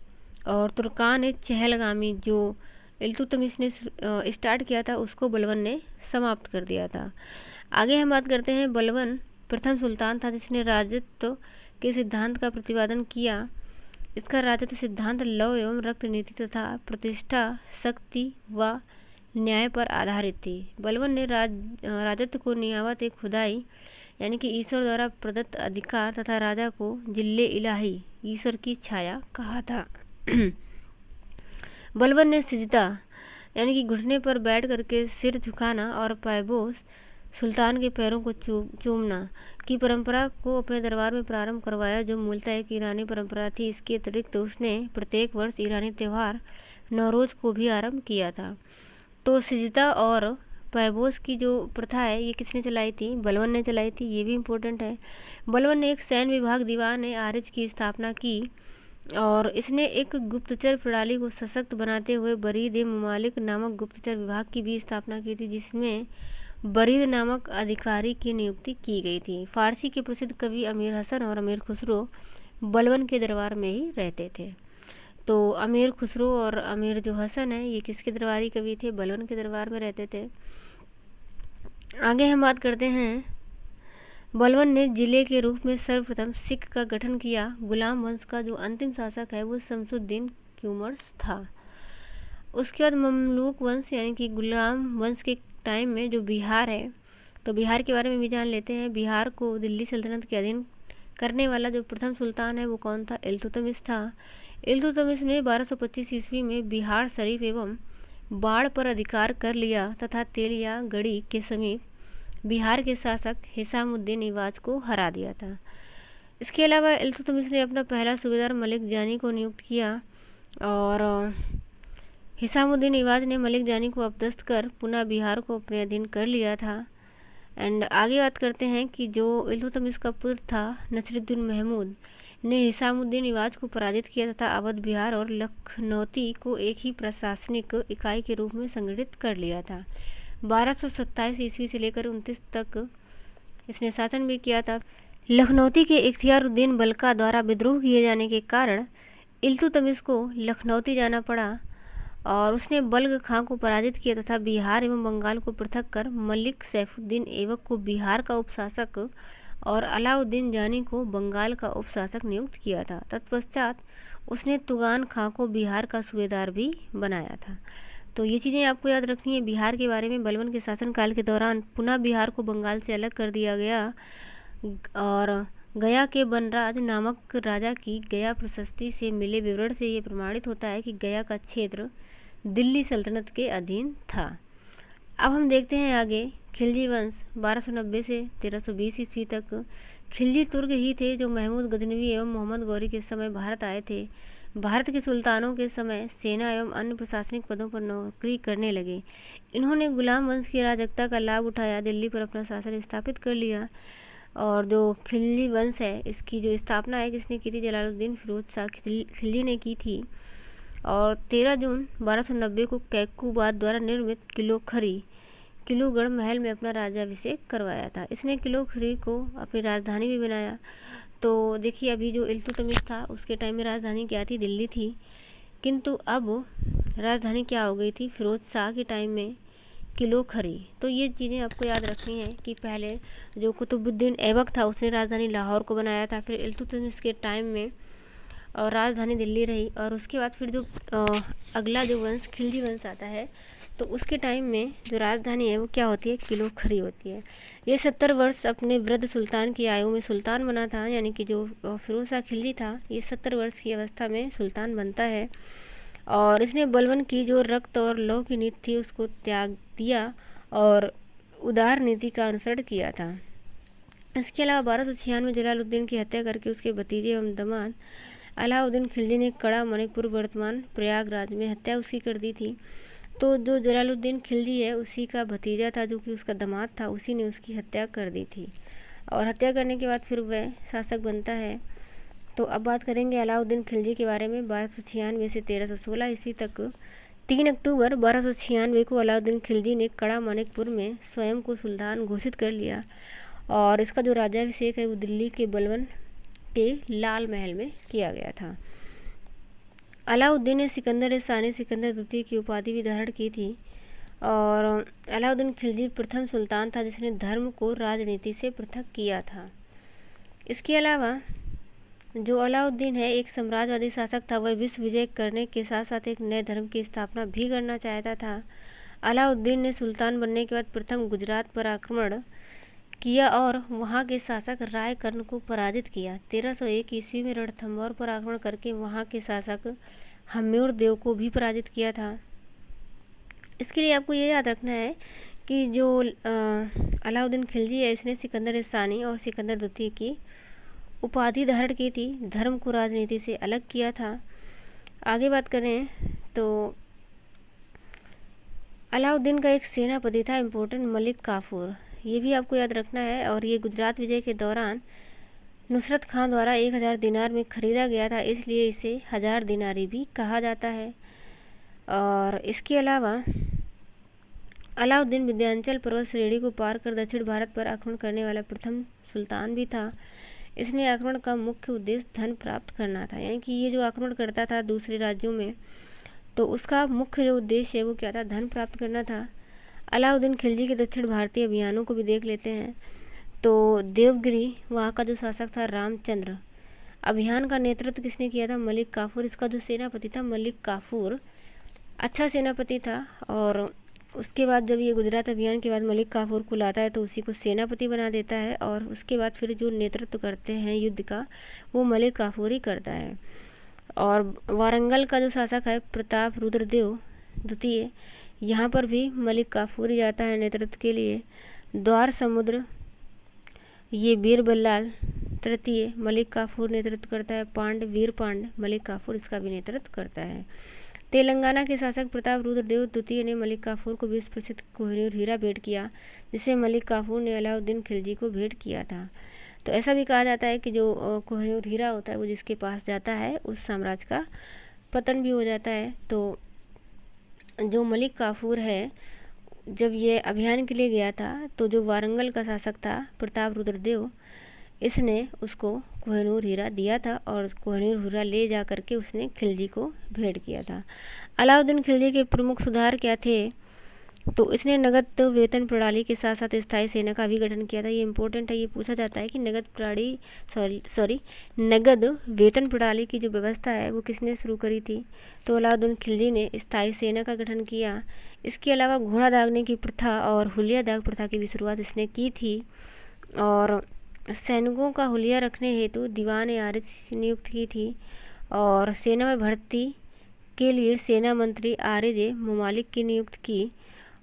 और तुर्कान चहलगामी जो इल्तुतमिश ने स्टार्ट किया था उसको बलवन ने समाप्त कर दिया था। आगे हम बात करते हैं, बलवन प्रथम सुल्तान था जिसने राजत्व के सिद्धांत का प्रतिपादन किया। इसका राजत्व सिद्धांत लौह एवं रक्त नीति तथा प्रतिष्ठा, शक्ति व न्याय पर आधारित थी। बलवन ने राजत्व को नियामत एक खुदाई यानी कि ईश्वर द्वारा प्रदत्त अधिकार तथा राजा को जिल्ले इलाही ईश्वर की छाया कहा था। बलवन ने सिजदा यानी कि घुटने पर बैठ करके सिर झुकाना और पायबोस सुल्तान के पैरों को चूमना की परंपरा को अपने दरबार में प्रारंभ करवाया, जो मूलतः एक ईरानी परंपरा थी। इसके अतिरिक्त उसने प्रत्येक वर्ष ईरानी त्यौहार नौरोज़ को भी आरंभ किया था। तो सिजदा और पैबोस की जो प्रथा है ये किसने चलाई थी? बलबन ने चलाई थी। ये भी इम्पोर्टेंट है। बलबन ने एक सैन्य विभाग दीवान आरिज की स्थापना की और इसने एक गुप्तचर प्रणाली को सशक्त बनाते हुए बरीद ए ममालिक नामक गुप्तचर विभाग की भी स्थापना की थी, जिसमें बरीद नामक अधिकारी की नियुक्ति की गई थी। फारसी के प्रसिद्ध कवि अमीर हसन और अमीर खुसरो बलबन के दरबार में ही रहते थे। तो अमीर खुसरो और अमीर जो हसन है ये किसके दरबारी कवि थे? बलबन के दरबार में रहते थे। आगे हम बात करते हैं, बलबन ने जिले के रूप में सर्वप्रथम सिख का गठन किया। गुलाम वंश का जो अंतिम शासक है वो शमसुद्दीन क्यूमर्स था। उसके बाद ममलूक वंश यानी कि गुलाम वंश के टाइम में जो बिहार है, तो बिहार के बारे में भी जान लेते हैं। बिहार को दिल्ली सल्तनत के अधीन करने वाला जो प्रथम सुल्तान है वो कौन था? इल्तुतमिश था। इल्तुतमिश ने 1225 ईस्वी में बिहार शरीफ एवं बाढ़ पर अधिकार कर लिया तथा तेलिया गढ़ी के समीप बिहार के शासक हिसामुद्दीन इवाज को हरा दिया था। इसके अलावा इल्तुतमिश ने अपना पहला सूबेदार मलिक जानी को नियुक्त किया और हिसामुद्दीन इवाज ने मलिक जानी को अपदस्थ कर पुनः बिहार को अपने अधीन कर लिया था। एंड आगे बात करते हैं कि जो इल्तुतमिश का पुत्र था नसीरुद्दीन महमूद ने हिसामुद्दीन इवाज को पराजित किया तथा अवध बिहार और लखनौती को एक ही प्रशासनिक इकाई के रूप में संगठित कर लिया था। 1227 ईस्वी से लेकर 29 तक इसने शासन भी किया था। लखनौती के इख्तियारुद्दीन बलका द्वारा विद्रोह किए जाने के कारण इल्तुतमिश को लखनौती जाना पड़ा और उसने बल्ग खां को पराजित किया तथा बिहार एवं बंगाल को पृथक कर मलिक सैफुद्दीन ऐबक को बिहार का उपशासक और अलाउद्दीन जानी को बंगाल का उपशासक नियुक्त किया था। तत्पश्चात उसने तुगान खां को बिहार का सूबेदार भी बनाया था। तो ये चीज़ें आपको याद रखनी है। बिहार के बारे में बलबन के शासनकाल के दौरान पुनः बिहार को बंगाल से अलग कर दिया गया और गया के बनराज नामक राजा की गया प्रशस्ति से मिले विवरण से ये प्रमाणित होता है कि गया का क्षेत्र दिल्ली सल्तनत के अधीन था। अब हम देखते हैं आगे खिलजी वंश 1290 से 1320 ईस्वी तक। खिलजी तुर्क ही थे जो महमूद गजनवी एवं मोहम्मद गौरी के समय भारत आए थे। भारत के सुल्तानों के समय सेना एवं अन्य प्रशासनिक पदों पर नौकरी करने लगे। इन्होंने गुलाम वंश की अराजकता का लाभ उठाया, दिल्ली पर अपना शासन स्थापित कर लिया। और जो खिलजी वंश है इसकी जो स्थापना है किसने की थी? जलालुद्दीन फिरोज शाह खिलजी ने की थी। और 13 जून 1290 को कैकूबाद द्वारा निर्मित किलोगढ़ महल में अपना राज्याभिषेक करवाया था। इसने किलोखरी को अपनी राजधानी भी बनाया। तो देखिए अभी जो इल्तुतमिश था उसके टाइम में राजधानी क्या थी? दिल्ली थी, किंतु अब राजधानी क्या हो गई थी? फिरोज शाह के टाइम में किलोखरी। तो ये चीज़ें आपको याद रखनी है कि पहले जो कुतुबुद्दीन ऐबक था उसने राजधानी लाहौर को बनाया था, फिर इल्तुतमिश के टाइम में और राजधानी दिल्ली रही। और उसके बाद फिर जो अगला जो वंश खिलजी वंश आता है तो उसके टाइम में जो राजधानी है वो क्या होती है? किलोखरी होती है। ये 70 वर्ष अपने वृद्ध सुल्तान की आयु में सुल्तान बना था, यानी कि जो फिरोज शाह खिलजी था ये 70 वर्ष की अवस्था में सुल्तान बनता है और इसने बलबन की जो रक्त और लौह की नीति थी उसको त्याग दिया और उदार नीति का अनुसरण किया था। इसके अलावा 1296 में जलालुद्दीन की हत्या करके उसके भतीजे एवं दामाद अलाउद्दीन खिलजी ने कड़ा मणिपुर वर्तमान प्रयागराज में हत्या उसकी कर दी थी। तो जो जलालुद्दीन खिलजी है उसी का भतीजा था जो कि उसका दामाद था, उसी ने उसकी हत्या कर दी थी और हत्या करने के बाद फिर वह शासक बनता है। तो अब बात करेंगे अलाउद्दीन खिलजी के बारे में। 1296 से 1316 ईस्वी तक 3 अक्टूबर 1296 को अलाउद्दीन खिलजी ने कड़ा मानिकपुर में स्वयं को सुल्तान घोषित कर लिया और इसका जो राज्याभिषेक है वो दिल्ली के बलबन के लाल महल में किया गया था। अलाउद्दीन ने सिकंदर सानी सिकंदर द्वितीय की उपाधि भी धारण की थी और अलाउद्दीन खिलजी प्रथम सुल्तान था जिसने धर्म को राजनीति से पृथक किया था। इसके अलावा जो अलाउद्दीन है एक साम्राज्यवादी शासक था। वह विश्व विजय करने के साथ साथ एक नए धर्म की स्थापना भी करना चाहता था। अलाउद्दीन ने सुल्तान बनने के बाद प्रथम गुजरात पर आक्रमण किया और वहां के शासक राय कर्ण को पराजित किया। 1301 ईस्वी में रणथंभौर पर आक्रमण करके वहां के शासक हम्यूर देव को भी पराजित किया था। इसके लिए आपको ये याद रखना है कि जो अलाउद्दीन खिलजी है इसने सिकंदर सानी और सिकंदर द्वितीय की उपाधि धारण की थी, धर्म को राजनीति से अलग किया था। आगे बात करें तो अलाउद्दीन का एक सेनापति था इम्पोर्टेंट, मलिक काफूर, ये भी आपको याद रखना है। और ये गुजरात विजय के दौरान नुसरत खान द्वारा 1000 दिनार में ख़रीदा गया था, इसलिए इसे 1000 दिनारी भी कहा जाता है। और इसके अलावा अलाउद्दीन विंध्याचल पर्वत श्रेणी को पार कर दक्षिण भारत पर आक्रमण करने वाला प्रथम सुल्तान भी था। इसने आक्रमण का मुख्य उद्देश्य धन प्राप्त करना था, यानी कि ये जो आक्रमण करता था दूसरे राज्यों में, तो उसका मुख्य जो उद्देश्य है वो क्या था, धन प्राप्त करना था। अलाउद्दीन खिलजी के दक्षिण भारतीय अभियानों को भी देख लेते हैं। तो देवगिरी वहाँ का जो शासक था रामचंद्र, अभियान का नेतृत्व किसने किया था, मलिक काफूर। इसका जो सेनापति था मलिक काफूर अच्छा सेनापति था। और उसके बाद जब ये गुजरात अभियान के बाद मलिक काफूर को लाता है तो उसी को सेनापति बना देता है, और उसके बाद फिर जो नेतृत्व करते हैं युद्ध का वो मलिक काफूर ही करता है। और वारंगल का जो शासक है प्रताप रुद्रदेव द्वितीय, यहाँ पर भी मलिक काफूर ही जाता है नेतृत्व के लिए। द्वार समुद्र ये बीरबल्लाल तृतीय मलिक काफूर नेतृत्व करता है। पांड वीर पांड मलिक काफूर इसका भी नेतृत्व करता है। तेलंगाना के शासक प्रताप रुद्रदेव द्वितीय ने मलिक काफूर को 20 प्रसिद्ध कोहिनूर हीरा भेंट किया, जिसे मलिक काफूर ने अलाउद्दीन खिलजी को भेंट किया था। तो ऐसा भी कहा जाता है कि जो कोहिनूर हीरा होता है वो जिसके पास जाता है उस साम्राज्य का पतन भी हो जाता है। तो जो मलिक काफूर है जब ये अभियान के लिए गया था तो जो वारंगल का शासक था प्रताप रुद्रदेव, इसने उसको कोहिनूर हीरा दिया था और कोहिनूर हीरा ले जा करके उसने खिलजी को भेंट किया था। अलाउद्दीन खिलजी के प्रमुख सुधार क्या थे, तो इसने नगद वेतन प्रणाली के साथ साथ स्थायी सेना का भी गठन किया था। ये इंपॉर्टेंट है, ये पूछा जाता है कि नगद वेतन प्रणाली की जो व्यवस्था है वो किसने शुरू करी थी, तो अलाउद्दीन खिलजी ने स्थायी सेना का गठन किया। इसके अलावा घोड़ा दागने की प्रथा और हुलिया दाग प्रथा की भी शुरुआत इसने की थी। और सैनिकों का हुलिया रखने हेतु दीवान आरिज नियुक्त की थी। और सेना में भर्ती के लिए सेना मंत्री आरिज मुमालिक की नियुक्त की।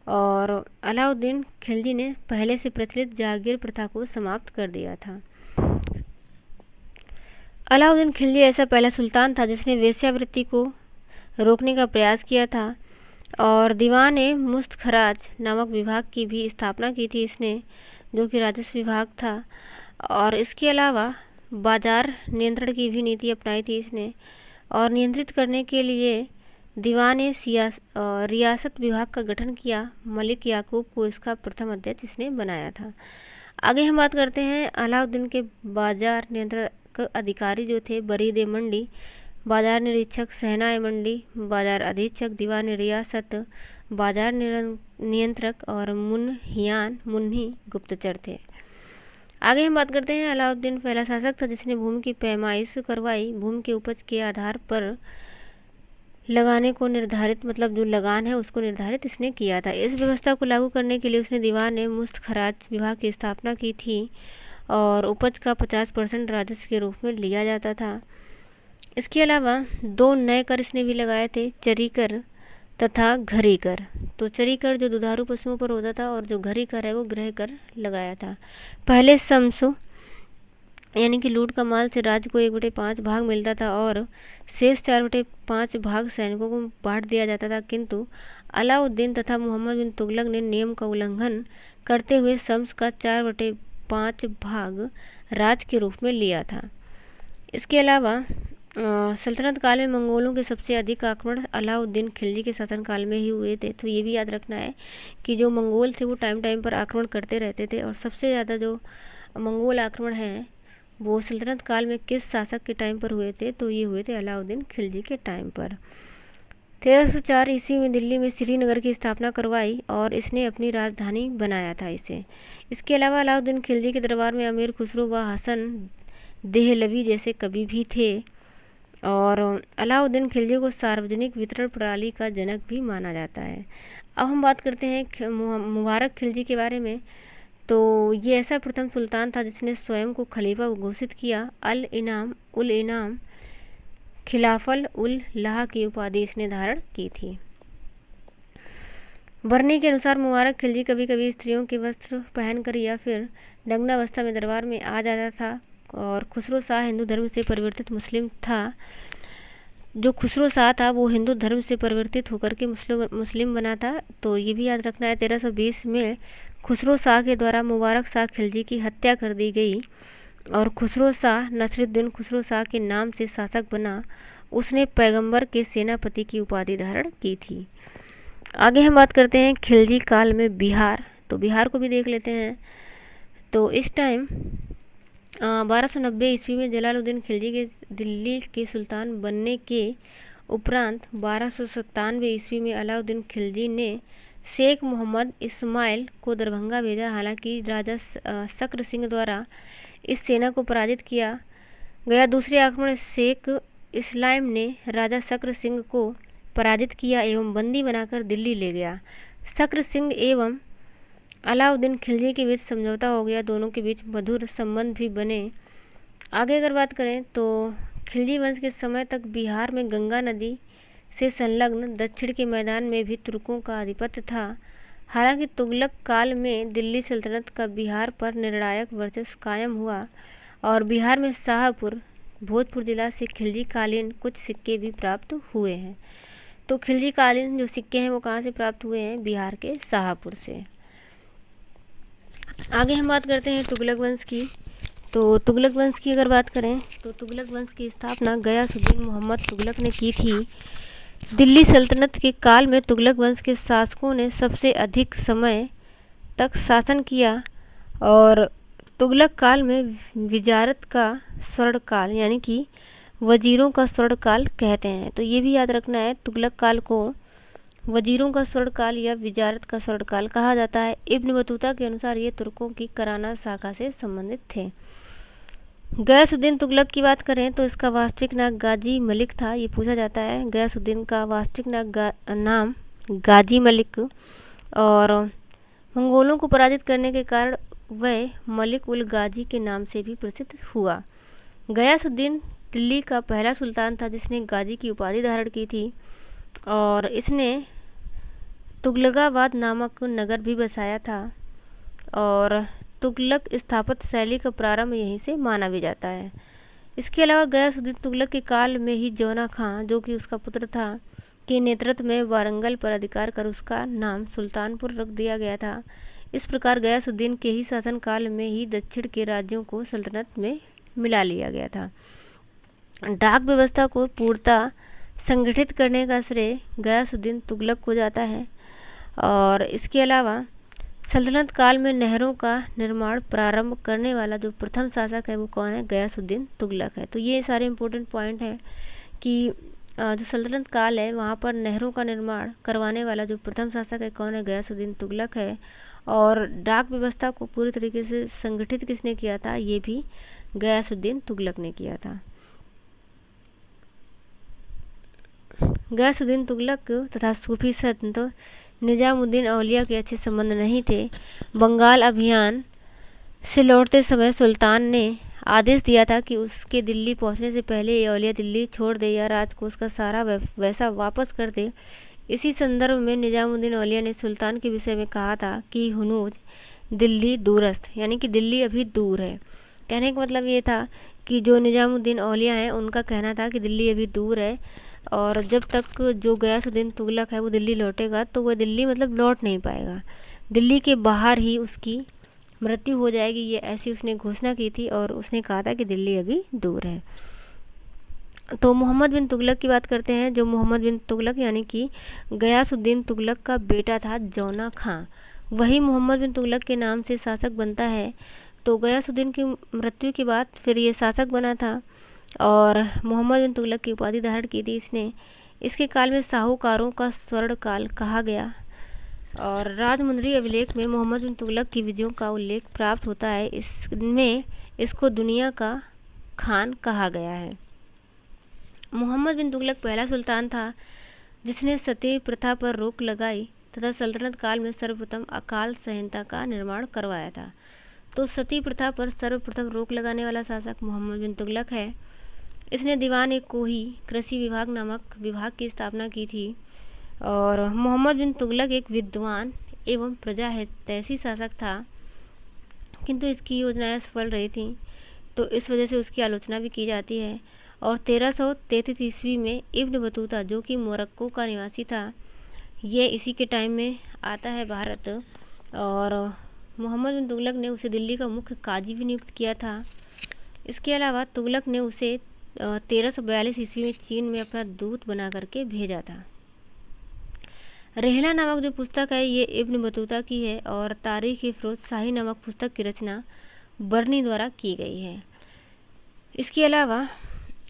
और अलाउद्दीन खिलजी ने पहले से प्रचलित जागीर प्रथा को समाप्त कर दिया था। अलाउद्दीन खिलजी ऐसा पहला सुल्तान था जिसने वेश्यावृत्ति को रोकने का प्रयास किया था। और दीवान मुस्तखराज नामक विभाग की भी स्थापना की थी इसने, जो कि राजस्व विभाग था। और इसके अलावा बाजार नियंत्रण की भी नीति अपनाई थी इसने। और नियंत्रित करने के लिए दीवान रियासत विभाग का गठन किया। मलिक याकूब को इसका प्रथम अध्यक्ष इसने बनाया था। आगे हम बात करते हैं अलाउद्दीन के बाजार नियंत्रक अधिकारी जो थे बरीद मंडी, बाजार निरीक्षक सहना मंडी, बाजार अधीक्षक दीवान रियासत, बाजार नियंत्रक और मुन्ही गुप्तचर थे। आगे हम बात करते हैं अलाउद्दीन पहला शासक था जिसने भूमि की पैमाइश करवाई। भूमि के उपज के आधार पर लगाने को निर्धारित, मतलब जो लगान है उसको निर्धारित इसने किया था। इस व्यवस्था को लागू करने के लिए उसने दीवान मुस्तखराज विभाग की स्थापना की थी और उपज का 50% राजस्व के रूप में लिया जाता था। इसके अलावा 2 नए कर इसने भी लगाए थे, चरी कर तथा घरी कर। तो चरी कर जो दुधारू पशुओं पर होता था और जो घरी कर है वो गृह कर लगाया था। पहले समसु यानी कि लूट का माल से राज्य को 1/5 भाग मिलता था और शेष 4/5 भाग सैनिकों को बांट दिया जाता था, किंतु अलाउद्दीन तथा मोहम्मद बिन तुगलक ने नियम का उल्लंघन करते हुए शम्स का 4/5 भाग राज्य के रूप में लिया था। इसके अलावा सल्तनत काल में मंगोलों के सबसे अधिक आक्रमण अलाउद्दीन खिलजी के शासनकाल में ही हुए थे। तो ये भी याद रखना है कि जो मंगोल थे वो टाइम टाइम पर आक्रमण करते रहते थे और सबसे ज़्यादा जो मंगोल आक्रमण हैं वो सल्तनत काल में किस शासक के टाइम पर हुए थे, तो ये हुए थे अलाउद्दीन खिलजी के टाइम पर। 1304 ईस्वी में दिल्ली में श्रीनगर की स्थापना करवाई और इसने अपनी राजधानी बनाया था इसे। इसके अलावा अलाउद्दीन खिलजी के दरबार में अमीर खुसरो व हसन देहलवी जैसे कवि भी थे। और अलाउद्दीन खिलजी को सार्वजनिक वितरण प्रणाली का जनक भी माना जाता है। अब हम बात करते हैं मुबारक खिलजी के बारे में। तो ये ऐसा प्रथम सुल्तान था जिसने स्वयं को खलीफा घोषित किया। उल इनाम खिलाफल उल लाह की उपाधि इसने धारण की थी। वर्णी के अनुसार मुबारक खिलजी कभी कभी स्त्रियों के वस्त्र पहनकर या फिर नग्नावस्था में दरबार में आ जाता था। और खुसरो शाह हिंदू धर्म से परिवर्तित मुस्लिम था। जो खुसरो शाह था वो हिंदू धर्म से परिवर्तित होकर के मुस्लिम बना था। तो ये भी याद रखना है, 1320 में खुसरो शाह के द्वारा मुबारक शाह खिलजी की हत्या कर दी गई और खुसरो शाह नसरुद्दीन खुसरो शाह के नाम से शासक बना। उसने पैगंबर के सेनापति की उपाधि धारण की थी। आगे हम बात करते हैं खिलजी काल में बिहार। तो बिहार को भी देख लेते हैं। तो इस टाइम 1290 ईस्वी में जलालुद्दीन खिलजी के दिल्ली के सुल्तान बनने के उपरांत 1297 ईस्वी में अलाउद्दीन खिलजी ने शेख मोहम्मद इस्माइल को दरभंगा भेजा। हालांकि राजा शक्र सिंह द्वारा इस सेना को पराजित किया गया। दूसरे आक्रमण में शेख इस्लाम ने राजा शक्र सिंह को पराजित किया एवं बंदी बनाकर दिल्ली ले गया। शक्र सिंह एवं अलाउद्दीन खिलजी के बीच समझौता हो गया। दोनों के बीच मधुर संबंध भी बने। आगे अगर बात करें तो खिलजी वंश के समय तक बिहार में गंगा नदी से संलग्न दक्षिण के मैदान में भी तुर्कों का आधिपत्य था। हालांकि तुगलक काल में दिल्ली सल्तनत का बिहार पर निर्णायक वर्चस्व कायम हुआ और बिहार में शाहपुर भोजपुर जिला से खिलजी कालीन कुछ सिक्के भी प्राप्त हुए हैं। तो खिलजी कालीन जो सिक्के हैं वो कहाँ से प्राप्त हुए हैं? बिहार के शाहपुर से। आगे हम बात करते हैं तुगलक वंश की। तो तुगलक वंश की अगर बात करें तो तुगलक वंश की स्थापना गयासुद्दीन मोहम्मद तुगलक ने की थी। दिल्ली सल्तनत के काल में तुगलक वंश के शासकों ने सबसे अधिक समय तक शासन किया और तुगलक काल में विजारत का स्वर्णकाल यानी कि वजीरों का स्वर्णकाल कहते हैं। तो ये भी याद रखना है, तुगलक काल को वजीरों का स्वर्णकाल या विजारत का स्वर्णकाल कहा जाता है। इब्न बतूता के अनुसार ये तुर्कों की कराना शाखा से संबंधित थे। गयासुद्दीन तुगलक की बात करें तो इसका वास्तविक नाम गाजी मलिक था। ये पूछा जाता है। गयासुद्दीन का वास्तविक नाम गाजी मलिक और मंगोलों को पराजित करने के कारण वह मलिक उल गाजी के नाम से भी प्रसिद्ध हुआ। गयासुद्दीन दिल्ली का पहला सुल्तान था जिसने गाजी की उपाधि धारण की थी और इसने तुगलकाबाद नामक नगर भी बसाया था और तुगलक स्थापत्य शैली का प्रारंभ यहीं से माना भी जाता है। इसके अलावा गयासुद्दीन तुगलक के काल में ही जौना खां जो कि उसका पुत्र था के नेतृत्व में वारंगल पर अधिकार कर उसका नाम सुल्तानपुर रख दिया गया था। इस प्रकार गयासुद्दीन के ही शासनकाल में ही दक्षिण के राज्यों को सल्तनत में मिला लिया गया था। डाक व्यवस्था को पूर्णतः संगठित करने का श्रेय गयासुद्दीन तुगलक को जाता है और इसके अलावा सल्तनत काल में नहरों का निर्माण प्रारंभ करने वाला जो प्रथम शासक है वो कौन है? गयासुद्दीन तुगलक है। तो ये सारे इम्पोर्टेंट पॉइंट हैं कि जो सल्तनत काल है वहाँ पर नहरों का निर्माण करवाने वाला जो प्रथम शासक है कौन है? गयासुद्दीन तुगलक है। और डाक व्यवस्था को पूरी तरीके से संगठित किसने किया था? ये भी गयासुद्दीन तुगलक ने किया था। गयासुद्दीन तुगलक तथा सूफी संत निजामुद्दीन औलिया के अच्छे संबंध नहीं थे। बंगाल अभियान से लौटते समय सुल्तान ने आदेश दिया था कि उसके दिल्ली पहुंचने से पहले ये औलिया दिल्ली छोड़ दे या राजकोष का सारा वैसा वापस कर दे। इसी संदर्भ में निजामुद्दीन औलिया ने सुल्तान के विषय में कहा था कि हुनूज दिल्ली दूरस्थ यानी कि दिल्ली अभी दूर है। कहने का मतलब ये था कि जो निजामुद्दीन औलिया हैं उनका कहना था कि दिल्ली अभी दूर है और जब तक जो गयासुद्दीन तुगलक है वो दिल्ली लौटेगा तो वह दिल्ली मतलब लौट नहीं पाएगा, दिल्ली के बाहर ही उसकी मृत्यु हो जाएगी। ये ऐसी उसने घोषणा की थी और उसने कहा था कि दिल्ली अभी दूर है। तो मोहम्मद बिन तुगलक की बात करते हैं। जो मोहम्मद बिन तुगलक यानी कि गयासुद्दीन तुगलक का बेटा था जौना खां, वही मोहम्मद बिन तुगलक के नाम से शासक बनता है। तो गयासुद्दीन की मृत्यु के बाद फिर ये शासक बना था और मोहम्मद बिन तुगलक की उपाधि धारण की थी इसने। इसके काल में साहूकारों का स्वर्ण काल कहा गया और राजमुंदरी अभिलेख में मोहम्मद बिन तुगलक की विजयों का उल्लेख प्राप्त होता है। इसमें इसको दुनिया का खान कहा गया है। मोहम्मद बिन तुगलक पहला सुल्तान था जिसने सती प्रथा पर रोक लगाई तथा सल्तनत काल में सर्वप्रथम अकाल संहिता का निर्माण करवाया था। तो सती प्रथा पर सर्वप्रथम रोक लगाने वाला शासक मोहम्मद बिन तुगलक है। इसने दीवान ए कोही कृषि विभाग नामक विभाग की स्थापना की थी और मोहम्मद बिन तुगलक एक विद्वान एवं प्रजाहितैषी शासक था, किंतु इसकी योजनाएं सफल रही थीं, तो इस वजह से उसकी आलोचना भी की जाती है। और 1333 ईस्वी में इब्न बतूता, जो कि मोरक्को का निवासी था, ये इसी के टाइम में आता है भारत, और मोहम्मद बिन तुगलक ने उसे दिल्ली का मुख्य काजी भी नियुक्त किया था। इसके अलावा तुगलक ने उसे 1342 ईस्वी में चीन में अपना दूत बना करके भेजा था। रेहला नामक जो पुस्तक है ये इब्न बतूता की है, और तारीख़-ए-फ़िरोज़ शाही नामक पुस्तक की रचना बर्नी द्वारा की गई है। इसके अलावा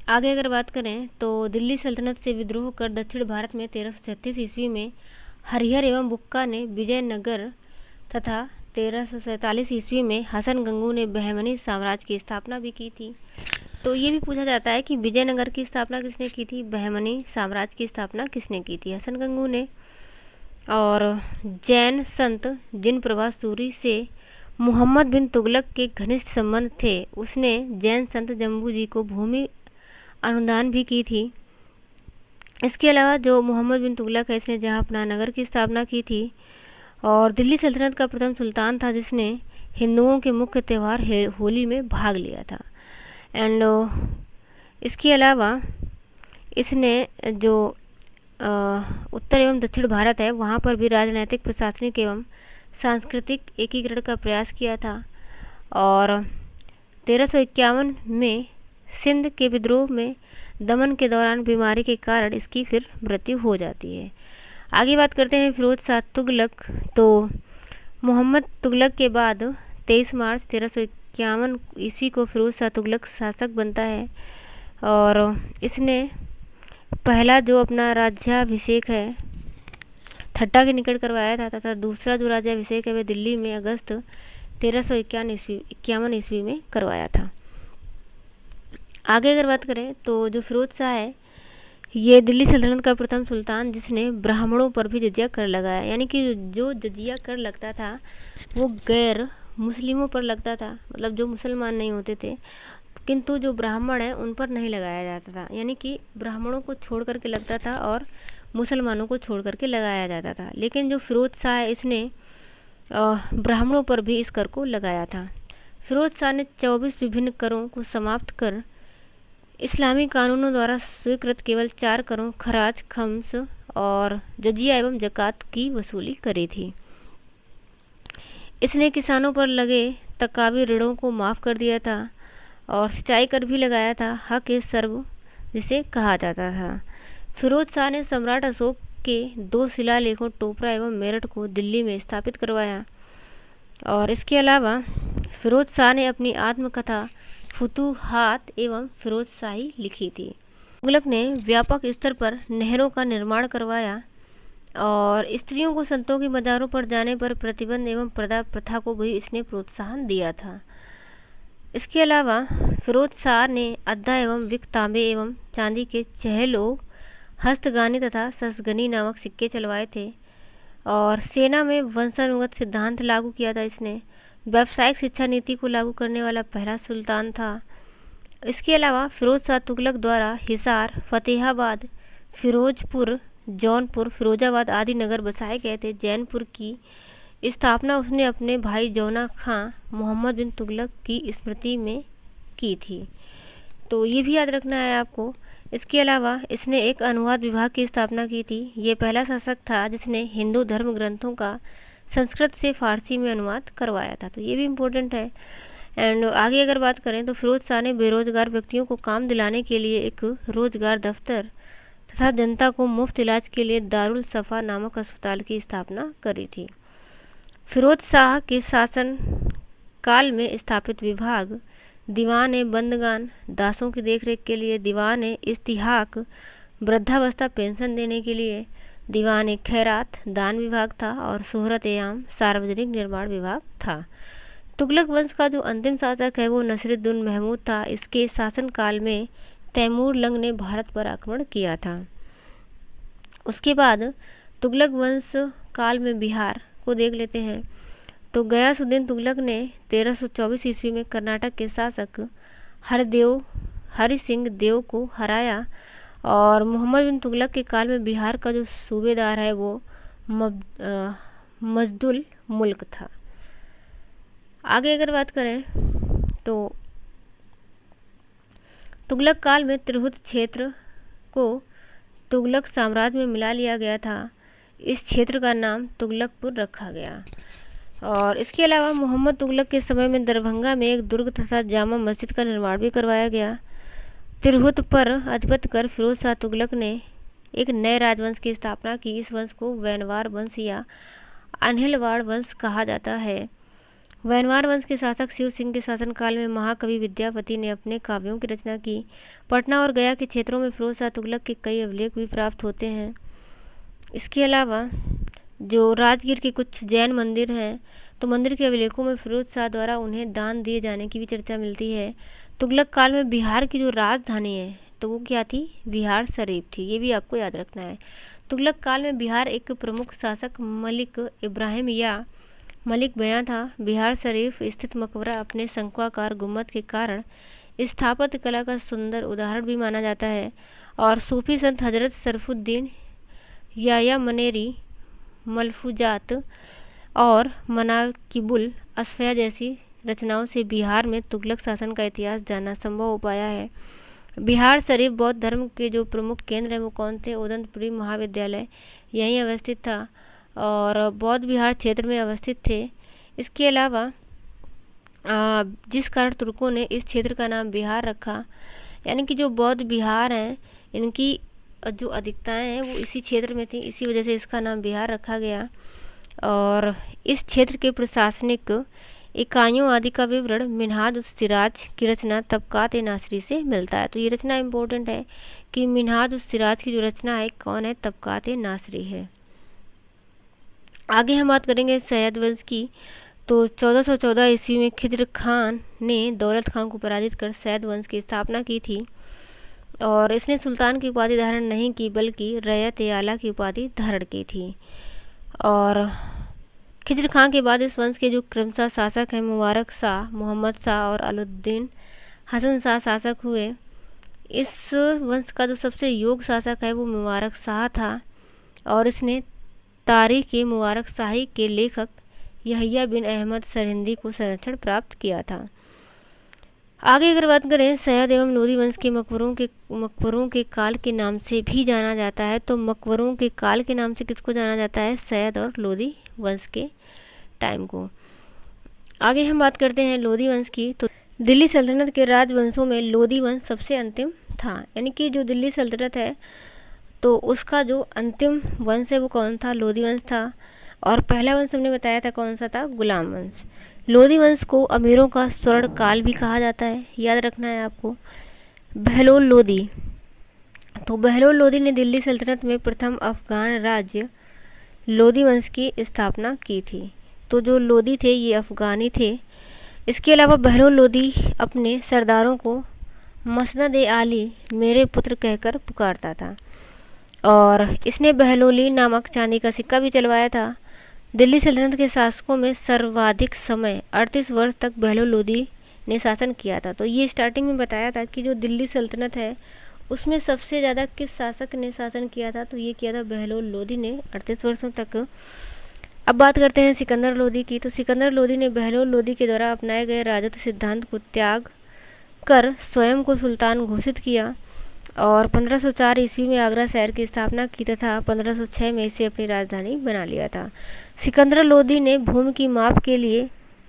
आगे अगर बात करें तो दिल्ली सल्तनत से विद्रोह कर दक्षिण भारत में 1336 ईस्वी में हरिहर एवं बुक्का ने विजयनगर तथा 1347 ईस्वी में हसन गंगू ने बहमनी साम्राज्य की स्थापना भी की थी। तो ये भी पूछा जाता है कि विजयनगर की स्थापना किसने की थी, बहमनी साम्राज्य की स्थापना किसने की थी, हसन गंगू ने। और जैन संत जिन प्रभा सूरी से मोहम्मद बिन तुगलक के घनिष्ठ संबंध थे, उसने जैन संत जम्बू जी को भूमि अनुदान भी की थी। इसके अलावा जो मोहम्मद बिन तुगलक है, इसने जहाँ अपना नगर की स्थापना की थी, और दिल्ली सल्तनत का प्रथम सुल्तान था जिसने हिंदुओं के मुख्य त्यौहार होली में भाग लिया था। एंड इसके अलावा इसने जो उत्तर एवं दक्षिण भारत है वहाँ पर भी राजनैतिक, प्रशासनिक एवं सांस्कृतिक एकीकरण का प्रयास किया था। और 1351 में सिंध के विद्रोह में दमन के दौरान बीमारी के कारण इसकी फिर मृत्यु हो जाती है। आगे बात करते हैं फिरोज शाह तुगलक। तो मोहम्मद तुगलक के बाद 23 मार्च 1351 ईस्वी को फिरोज शाह तुगलक शासक बनता है, और इसने पहला जो अपना राज्याभिषेक है ठट्टा के निकट करवाया था, तथा दूसरा जो राज्याभिषेक है वह दिल्ली में अगस्त 1351 ईस्वी में करवाया था। आगे अगर बात करें तो जो फिरोज शाह है ये दिल्ली सल्तनत का प्रथम सुल्तान जिसने ब्राह्मणों पर भी जजिया कर लगाया, यानी कि जो जजिया कर लगता था वो गैर मुस्लिमों पर लगता था, मतलब जो मुसलमान नहीं होते थे, किंतु जो ब्राह्मण हैं उन पर नहीं लगाया जाता था। यानी कि ब्राह्मणों को छोड़ करके लगता था और मुसलमानों को छोड़ करके लगाया जाता था। लेकिन जो फिरोज शाह है इसने ब्राह्मणों पर भी इस कर को लगाया था। फिरोज शाह ने 24 विभिन्न करों को समाप्त कर इस्लामी कानूनों द्वारा स्वीकृत केवल 4 करों खराज, खम्स और जजिया एवं ज़कात की वसूली करी थी। इसने किसानों पर लगे तकावी ऋणों को माफ़ कर दिया था और सिंचाई कर भी लगाया था, हक ए सर्व जिसे कहा जाता था। फिरोज शाह ने सम्राट अशोक के 2 शिलालेखों टोपरा एवं मेरठ को दिल्ली में स्थापित करवाया। और इसके अलावा फिरोज शाह ने अपनी आत्मकथा फुतूहात एवं फिरोज शाही लिखी थी। तुगलक ने व्यापक स्तर पर नहरों का निर्माण करवाया और स्त्रियों को संतों की मज़ारों पर जाने पर प्रतिबंध एवं पर्दा प्रथा को भी इसने प्रोत्साहन दिया था। इसके अलावा फिरोज शाह ने अद्दा एवं विक तांबे एवं चांदी के चहलों, हस्तगानी तथा ससगनी नामक सिक्के चलवाए थे और सेना में वंशानुगत सिद्धांत लागू किया था। इसने व्यावसायिक शिक्षा नीति को लागू करने वाला पहला सुल्तान था। इसके अलावा फिरोज शाह तुगलक द्वारा हिसार, फतेहाबाद, फिरोजपुर, जौनपुर, फिरोजाबाद आदि नगर बसाए गए थे। जैनपुर की स्थापना उसने अपने भाई जौना खां मोहम्मद बिन तुगलक की स्मृति में की थी। तो ये भी याद रखना है आपको। इसके अलावा इसने एक अनुवाद विभाग की स्थापना की थी। ये पहला शासक था जिसने हिंदू धर्म ग्रंथों का संस्कृत से फारसी में अनुवाद करवाया था, तो ये भी इम्पोर्टेंट है। एंड आगे अगर बात करें तो फिरोज शाह ने बेरोजगार व्यक्तियों को काम दिलाने के लिए एक रोजगार दफ्तर तथा जनता को मुफ्त इलाज के लिए दारुल सफ़ा नामक अस्पताल की स्थापना करी थी। फिरोज शाह के शासन काल में स्थापित विभाग दीवान ए बंदगान, दासों की देखरेख के लिए दीवान ए इस्तिहाक, वृद्धावस्था पेंशन देने के लिए दीवान ए खैरात, दान विभाग था और शोहरत ए आम, सार्वजनिक निर्माण विभाग था। तुगलक वंश का जो अंतिम शासक है वो नसीरुद्दीन महमूद था। इसके शासनकाल में तैमूर लंग ने भारत पर आक्रमण किया था। उसके बाद तुगलक वंश काल में बिहार को देख लेते हैं। तो गयासुद्दीन तुगलक ने 1324 ईस्वी में कर्नाटक के शासक हरि सिंह देव को हराया और मोहम्मद बिन तुगलक के काल में बिहार का जो सूबेदार है वो मजदुल मुल्क था। आगे अगर बात करें तो तुगलक काल में तिरहुत क्षेत्र को तुगलक साम्राज्य में मिला लिया गया था। इस क्षेत्र का नाम तुगलकपुर रखा गया। और इसके अलावा मोहम्मद तुगलक के समय में दरभंगा में एक दुर्ग तथा जामा मस्जिद का निर्माण भी करवाया गया। तिरहुत पर आधिपत्य कर फिरोज शाह तुगलक ने एक नए राजवंश की स्थापना की। इस वंश को वैनवार वंश या अनिलवाड़ वंश कहा जाता है। वैनवार वंश के शासक शिव सिंह के शासनकाल में महाकवि विद्यापति ने अपने काव्यों की रचना की। पटना और गया के क्षेत्रों में फिरोज शाह तुगलक के कई अभिलेख भी प्राप्त होते हैं। इसके अलावा जो राजगीर के कुछ जैन मंदिर हैं, तो मंदिर के अभिलेखों में फिरोज शाह द्वारा उन्हें दान दिए जाने की भी चर्चा मिलती है। तुगलक काल में बिहार की जो राजधानी है तो वो क्या थी? बिहार शरीफ थी। ये भी आपको याद रखना है। तुगलक काल में बिहार एक प्रमुख शासक मलिक इब्राहिम या मलिक बयां था। बिहार शरीफ स्थित मकबरा अपने शंक्वाकार गुम्बद के कारण स्थापत्य कला का सुंदर उदाहरण भी माना जाता है। और सूफी संत हजरत शरफुद्दीन या मनेरी मलफूजात और मनाकिबुल असफिया जैसी रचनाओं से बिहार में तुगलक शासन का इतिहास जानना संभव हो पाया है। बिहार शरीफ बौद्ध धर्म के जो प्रमुख केंद्र हैं वो कौन थे? उदंतपुरी महाविद्यालय यहीं अवस्थित था और बौद्ध बिहार क्षेत्र में अवस्थित थे। इसके अलावा जिस कारण तुर्कों ने इस क्षेत्र का नाम बिहार रखा, यानी कि जो बौद्ध बिहार हैं इनकी जो अधिकताएं हैं वो इसी क्षेत्र में थी, इसी वजह से इसका नाम बिहार रखा गया। और इस क्षेत्र के प्रशासनिक इकाइयों आदि का विवरण मिन्हाज उस सिराज की रचना तबकात नासरी से मिलता है। तो ये रचना इम्पोर्टेंट है कि मिन्हाज उस सिराज की जो रचना है कौन है? तबकात नासरी है। आगे हम बात करेंगे सैयद वंश की। तो 1414 ईस्वी में खिज्र खान ने दौलत खान को पराजित कर सैयद वंश की स्थापना की थी और इसने सुल्तान की उपाधि धारण नहीं की बल्कि रैयत आला की उपाधि धारण की थी। और खिज्र खान के बाद इस वंश के जो क्रमशः शासक हैं मुबारक शाह, मोहम्मद शाह और अलाउद्दीन हसन शाह शासक हुए। इस वंश का जो सबसे योग्य शासक है वो मुबारक शाह था और इसने तारीख़ मुबारक शाही के लेखक यहया बिन अहमद सरहिंदी को संरक्षण प्राप्त किया था। आगे अगर बात करें सैयद एवं लोदी वंश के मकबरों के काल के नाम से भी जाना जाता है। तो मकबरों के काल के नाम से किसको जाना जाता है? सैयद और लोदी वंश के टाइम को। आगे हम बात करते हैं लोदी वंश की। तो दिल्ली सल्तनत के राजवंशों में लोदी वंश सबसे अंतिम था, यानी कि जो दिल्ली सल्तनत है तो उसका जो अंतिम वंश है वो कौन था? लोदी वंश था। और पहला वंश हमने बताया था कौन सा था? गुलाम वंश। लोदी वंश को अमीरों का स्वर्ण काल भी कहा जाता है, याद रखना है आपको। बहलोल लोदी, तो बहलोल लोदी ने दिल्ली सल्तनत में प्रथम अफगान राज्य लोदी वंश की स्थापना की थी। तो जो लोदी थे ये अफगानी थे। इसके अलावा बहलोल लोदी अपने सरदारों को मसनद ए आली मेरे पुत्र कहकर पुकारता था और इसने बहलोली नामक चांदी का सिक्का भी चलवाया था। दिल्ली सल्तनत के शासकों में सर्वाधिक समय 38 वर्ष तक बहलोल लोदी ने शासन किया था। तो ये स्टार्टिंग में बताया था कि जो दिल्ली सल्तनत है उसमें सबसे ज़्यादा किस शासक ने शासन किया था? तो ये किया था बहलोल लोदी ने 38 वर्षों तक। अब बात करते हैं सिकंदर लोदी की। तो सिकंदर लोदी ने बहलोल लोदी के द्वारा अपनाए गए राजत्व सिद्धांत को त्याग कर स्वयं को सुल्तान घोषित किया और 1504 ईस्वी में आगरा शहर की स्थापना की तथा 1506 में इसे अपनी राजधानी बना लिया था। सिकंदर लोदी ने भूमि की माप के लिए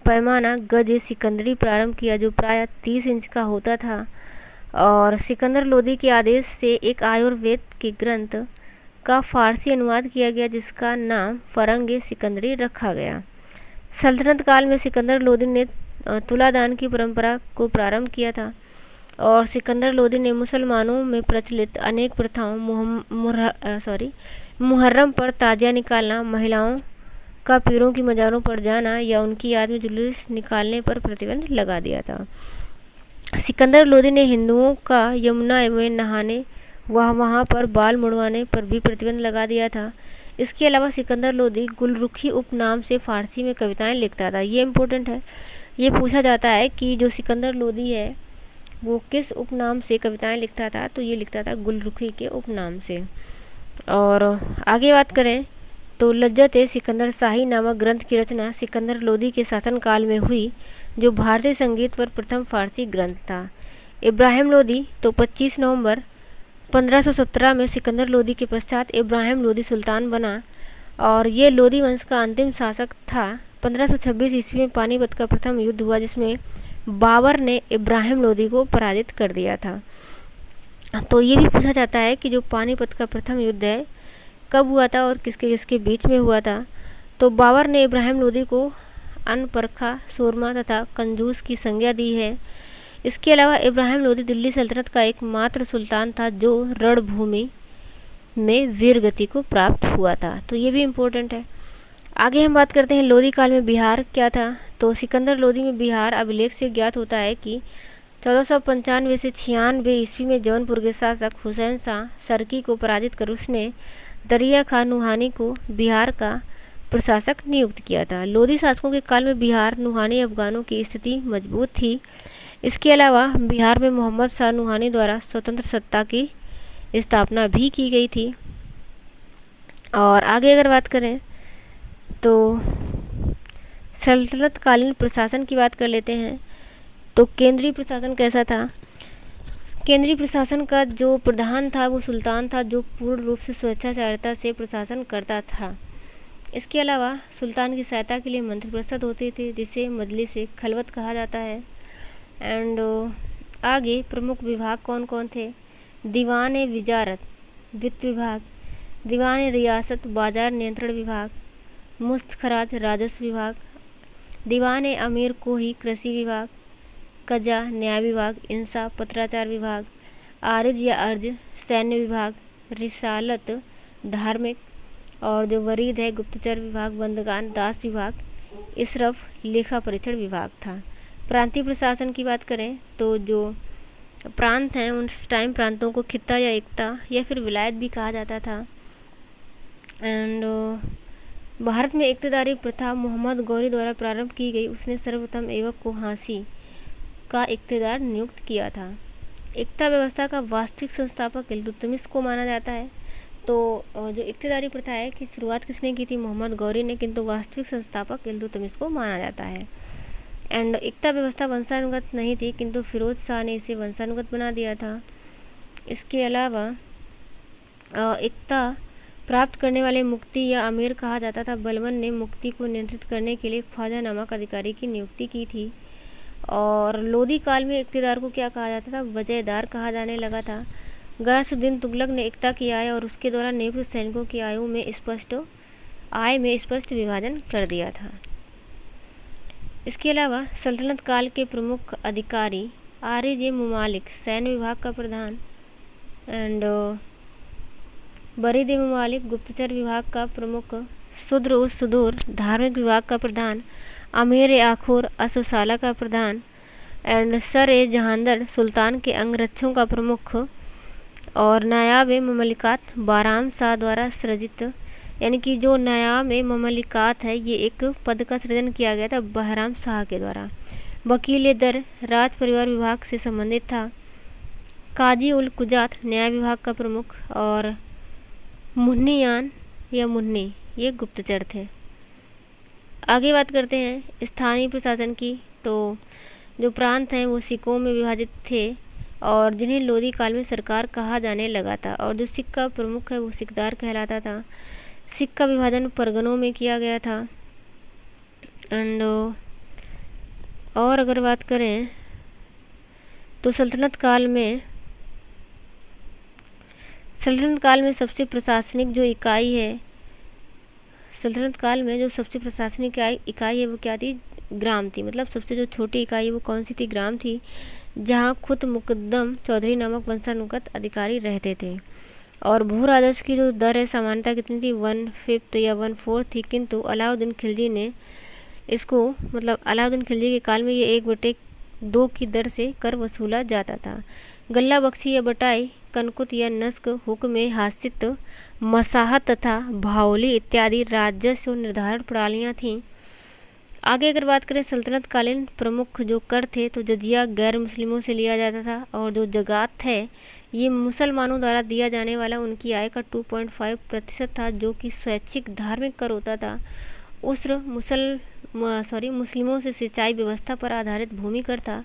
पैमाना गज सिकंदरी प्रारंभ किया जो प्रायः 30 इंच का होता था और सिकंदर लोदी के आदेश से एक आयुर्वेद के ग्रंथ का फारसी अनुवाद किया गया जिसका नाम फरंग सिकंदरी रखा गया। सल्तनत काल में सिकंदर लोदी ने तुलादान की परंपरा को प्रारंभ किया था और सिकंदर लोदी ने मुसलमानों में प्रचलित अनेक प्रथाओं मुहर्रम पर ताजिया निकालना, महिलाओं का पीरों की मज़ारों पर जाना या उनकी याद में जुलूस निकालने पर प्रतिबंध लगा दिया था। सिकंदर लोदी ने हिंदुओं का यमुना में नहाने वहाँ पर बाल मुड़वाने पर भी प्रतिबंध लगा दिया था। इसके अलावा सिकंदर लोदी गुलरुखी उपनाम से फारसी में कविताएं लिखता था। ये इम्पोर्टेंट है, ये पूछा जाता है कि जो सिकंदर लोदी है वो किस उपनाम से कविताएं लिखता था? तो ये लिखता था गुलरुखी के उपनाम से। और आगे बात करें तो लज्जत ए सिकंदर शाही नामक ग्रंथ की रचना सिकंदर लोदी के शासनकाल में हुई, जो भारतीय संगीत पर प्रथम फारसी ग्रंथ था। इब्राहिम लोदी तो 25 नवंबर 1517 में सिकंदर लोदी के पश्चात इब्राहिम लोदी सुल्तान बना और ये लोदी वंश का अंतिम शासक था। 1526 ईस्वी में पानीपत का प्रथम युद्ध हुआ, जिसमें बाबर ने इब्राहिम लोदी को पराजित कर दिया था। तो ये भी पूछा जाता है कि जो पानीपत का प्रथम युद्ध है कब हुआ था और किसके किसके बीच में हुआ था? तो बाबर ने इब्राहिम लोदी को अनपरखा, सूरमा तथा कंजूस की संज्ञा दी है। इसके अलावा इब्राहिम लोदी दिल्ली सल्तनत का एकमात्र सुल्तान था जो रणभूमि में वीर गति को प्राप्त हुआ था। तो ये भी इम्पोर्टेंट है। आगे हम बात करते हैं लोदी काल में बिहार क्या था। तो सिकंदर लोदी में बिहार अभिलेख से ज्ञात होता है कि 1495 से 96 ईस्वी में जौनपुर के शासक हुसैन शाह सरकी को पराजित कर उसने दरिया खान नुहानी को बिहार का प्रशासक नियुक्त किया था। लोदी शासकों के काल में बिहार नुहानी अफगानों की स्थिति मजबूत थी। इसके अलावा बिहार में मोहम्मद शाह नुहानी द्वारा स्वतंत्र सत्ता की स्थापना भी की गई थी। और आगे अगर बात करें तो सल्तनत कालीन प्रशासन की बात कर लेते हैं। तो केंद्रीय प्रशासन कैसा था? केंद्रीय प्रशासन का जो प्रधान था वो सुल्तान था, जो पूर्ण रूप से स्वेच्छाचारिता से प्रशासन करता था। इसके अलावा सुल्तान की सहायता के लिए मंत्रिपरिषद होती थी, जिसे मजलिस खलवत कहा जाता है। एंड आगे प्रमुख विभाग कौन कौन थे? दीवान विजारत वित्त विभाग, दीवान रियासत बाजार नियंत्रण विभाग, मुस्तखराज राजस्व विभाग, दीवान अमीर कोही कृषि विभाग, कजा न्याय विभाग, इंसाफ पत्राचार विभाग, आरिज या अर्ज सैन्य विभाग, रिसालत धार्मिक, और जो वरीद है गुप्तचर विभाग, बंदगान दास विभाग, इसरफ लेखा परीक्षण विभाग था। प्रांतीय प्रशासन की बात करें तो जो प्रांत हैं उस टाइम प्रांतों को खित्ता या एकता या फिर विलायत भी कहा जाता था। एंड भारत में इक्तदारी प्रथा मोहम्मद गौरी द्वारा प्रारंभ की गई। उसने सर्वप्रथम ऐबक को हांसी का इक्तदार नियुक्त किया था। एकता व्यवस्था का वास्तविक संस्थापक इल्तुतमिश को माना जाता है। तो जो इक्तदारी प्रथा है की शुरुआत किसने की थी? मोहम्मद गौरी ने, किंतु वास्तविक संस्थापक इल्तुतमिश को माना जाता है। एंड एकता व्यवस्था वंशानुगत नहीं थी, किंतु फिरोज शाह ने इसे वंशानुगत बना दिया था। इसके अलावा एकता प्राप्त करने वाले मुक्ति या अमीर कहा जाता था। बलबन ने मुक्ति को नियंत्रित करने के लिए ख्वाजा नामक अधिकारी की नियुक्ति की थी। और लोदी काल में इक्तदार को क्या कहा जाता था? वजहदार कहा जाने लगा था। गयासुद्दीन तुगलक ने एकता की आय और उसके द्वारा नियुक्त सैनिकों की आय में स्पष्ट विभाजन कर दिया था। इसके अलावा सल्तनत काल के प्रमुख अधिकारी आरिज मुमालिक सैन्य विभाग का प्रधान, एंड बरीद मुमालिक गुप्तचर विभाग का प्रमुख, सुद्र सुदूर धार्मिक विभाग का प्रधान, अमीर आखुर असूसाला का प्रधान, एंड सर जहांदर सुल्तान के अंगरक्षकों का प्रमुख, और नायाब ममलिकात बाराम शाह द्वारा सृजित, यानी कि जो नायाब ममलिकात है ये एक पद का सृजन किया गया था बहराम शाह के द्वारा। वकील दर राज परिवार विभाग से संबंधित था। काजी उल कुजात न्याय विभाग का प्रमुख, और मुन्नियान या मुन्नी ये गुप्तचर थे। आगे बात करते हैं स्थानीय प्रशासन की। तो जो प्रांत हैं वो सिक्कों में विभाजित थे और जिन्हें लोदी काल में सरकार कहा जाने लगा था। और जो सिख का प्रमुख है वो सिकदार कहलाता था। सिख का विभाजन परगनों में किया गया था। एंड और अगर बात करें तो सल्तनत काल में सबसे प्रशासनिक जो इकाई है, सल्तनत काल में जो सबसे प्रशासनिक इकाई है वो क्या थी? ग्राम थी। मतलब सबसे जो छोटी इकाई वो कौन सी थी? ग्राम थी, जहाँ खुद मुकद्दम चौधरी नामक वंशानुगत अधिकारी रहते थे। और भू राजस्व की जो दर है सामान्यतः कितनी थी? 1/5 या 1/4 थी, किंतु अलाउद्दीन खिलजी ने इसको, मतलब अलाउद्दीन खिलजी के काल में ये 1/2 की दर से कर वसूला जाता था। गल्ला बख्शी या बटाई, कनकुत या नस्क, हुक्म हासित, मसाहत तथा भावली इत्यादि राजस्व निर्धारण प्रणालियाँ थीं। आगे अगर बात करें सल्तनत कालीन प्रमुख जो कर थे तो जजिया गैर मुस्लिमों से लिया जाता था, और जो जगात है ये मुसलमानों द्वारा दिया जाने वाला उनकी आय का 2.5% था, जो कि स्वैच्छिक धार्मिक कर होता था। उस्र मुस्लिमों से सिंचाई व्यवस्था पर आधारित भूमि कर था।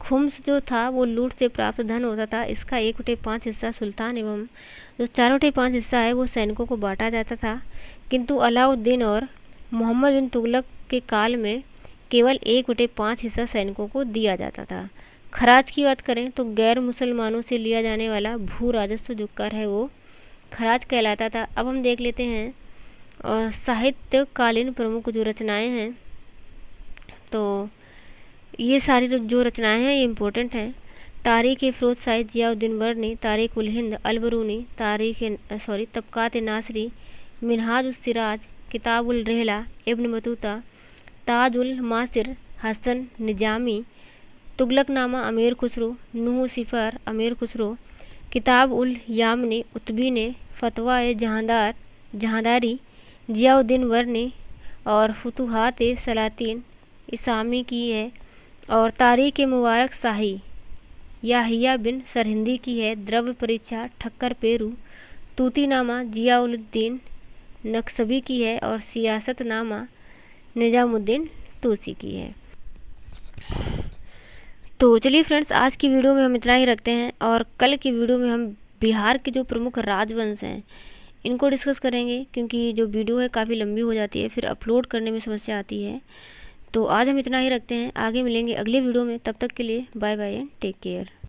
खुम्स जो था वो लूट से प्राप्त धन होता था। इसका 1/5 हिस्सा सुल्तान एवं जो 4/5 हिस्सा है वो सैनिकों को बांटा जाता था। किंतु अलाउद्दीन और मोहम्मद बिन तुगलक के काल में केवल 1/5 हिस्सा सैनिकों को दिया जाता था। खराज की बात करें तो गैर मुसलमानों से लिया जाने वाला भू राजस्व जो कर है वो खराज कहलाता था। अब हम देख लेते हैं साहित्यकालीन प्रमुख जो रचनाएं हैं, तो ये सारी जो रचनाएं हैं ये इम्पोर्टेंट हैं। तारीख़ फ़िरोज़ शाही ज़ियाउद्दीन वर्नी, तारीख़ उल हिंद अलबरूनी, तबक़ात नासरी, मिनहाज उस सिराज, किताब उल रहला इब्न बतूता, ताज उल मासिर हसन निजामी, तुगलकनामा अमीर खुसरो, नूह सिफर अमीर खुसरो, किताब उल यामनी उतबी ने, फतवा जहांदारी ज़ियाउद्दीन वर्नी, और फुतुहात सलातीन इसामी की है, और तारीख़ मुबारक शाही याहिया बिन सरहिंदी की है, द्रव्य परीक्षा ठक्कर पेरू, तूतीनामा ज़ियाउद्दीन नक्शबी की है, और सियासतनामा निजामुद्दीन तूसी की है। तो चलिए फ्रेंड्स, आज की वीडियो में हम इतना ही रखते हैं, और कल की वीडियो में हम बिहार के जो प्रमुख राजवंश हैं इनको डिस्कस करेंगे, क्योंकि जो वीडियो है काफ़ी लंबी हो जाती है, फिर अपलोड करने में समस्या आती है। तो आज हम इतना ही रखते हैं, आगे मिलेंगे अगले वीडियो में। तब तक के लिए bye bye and take care.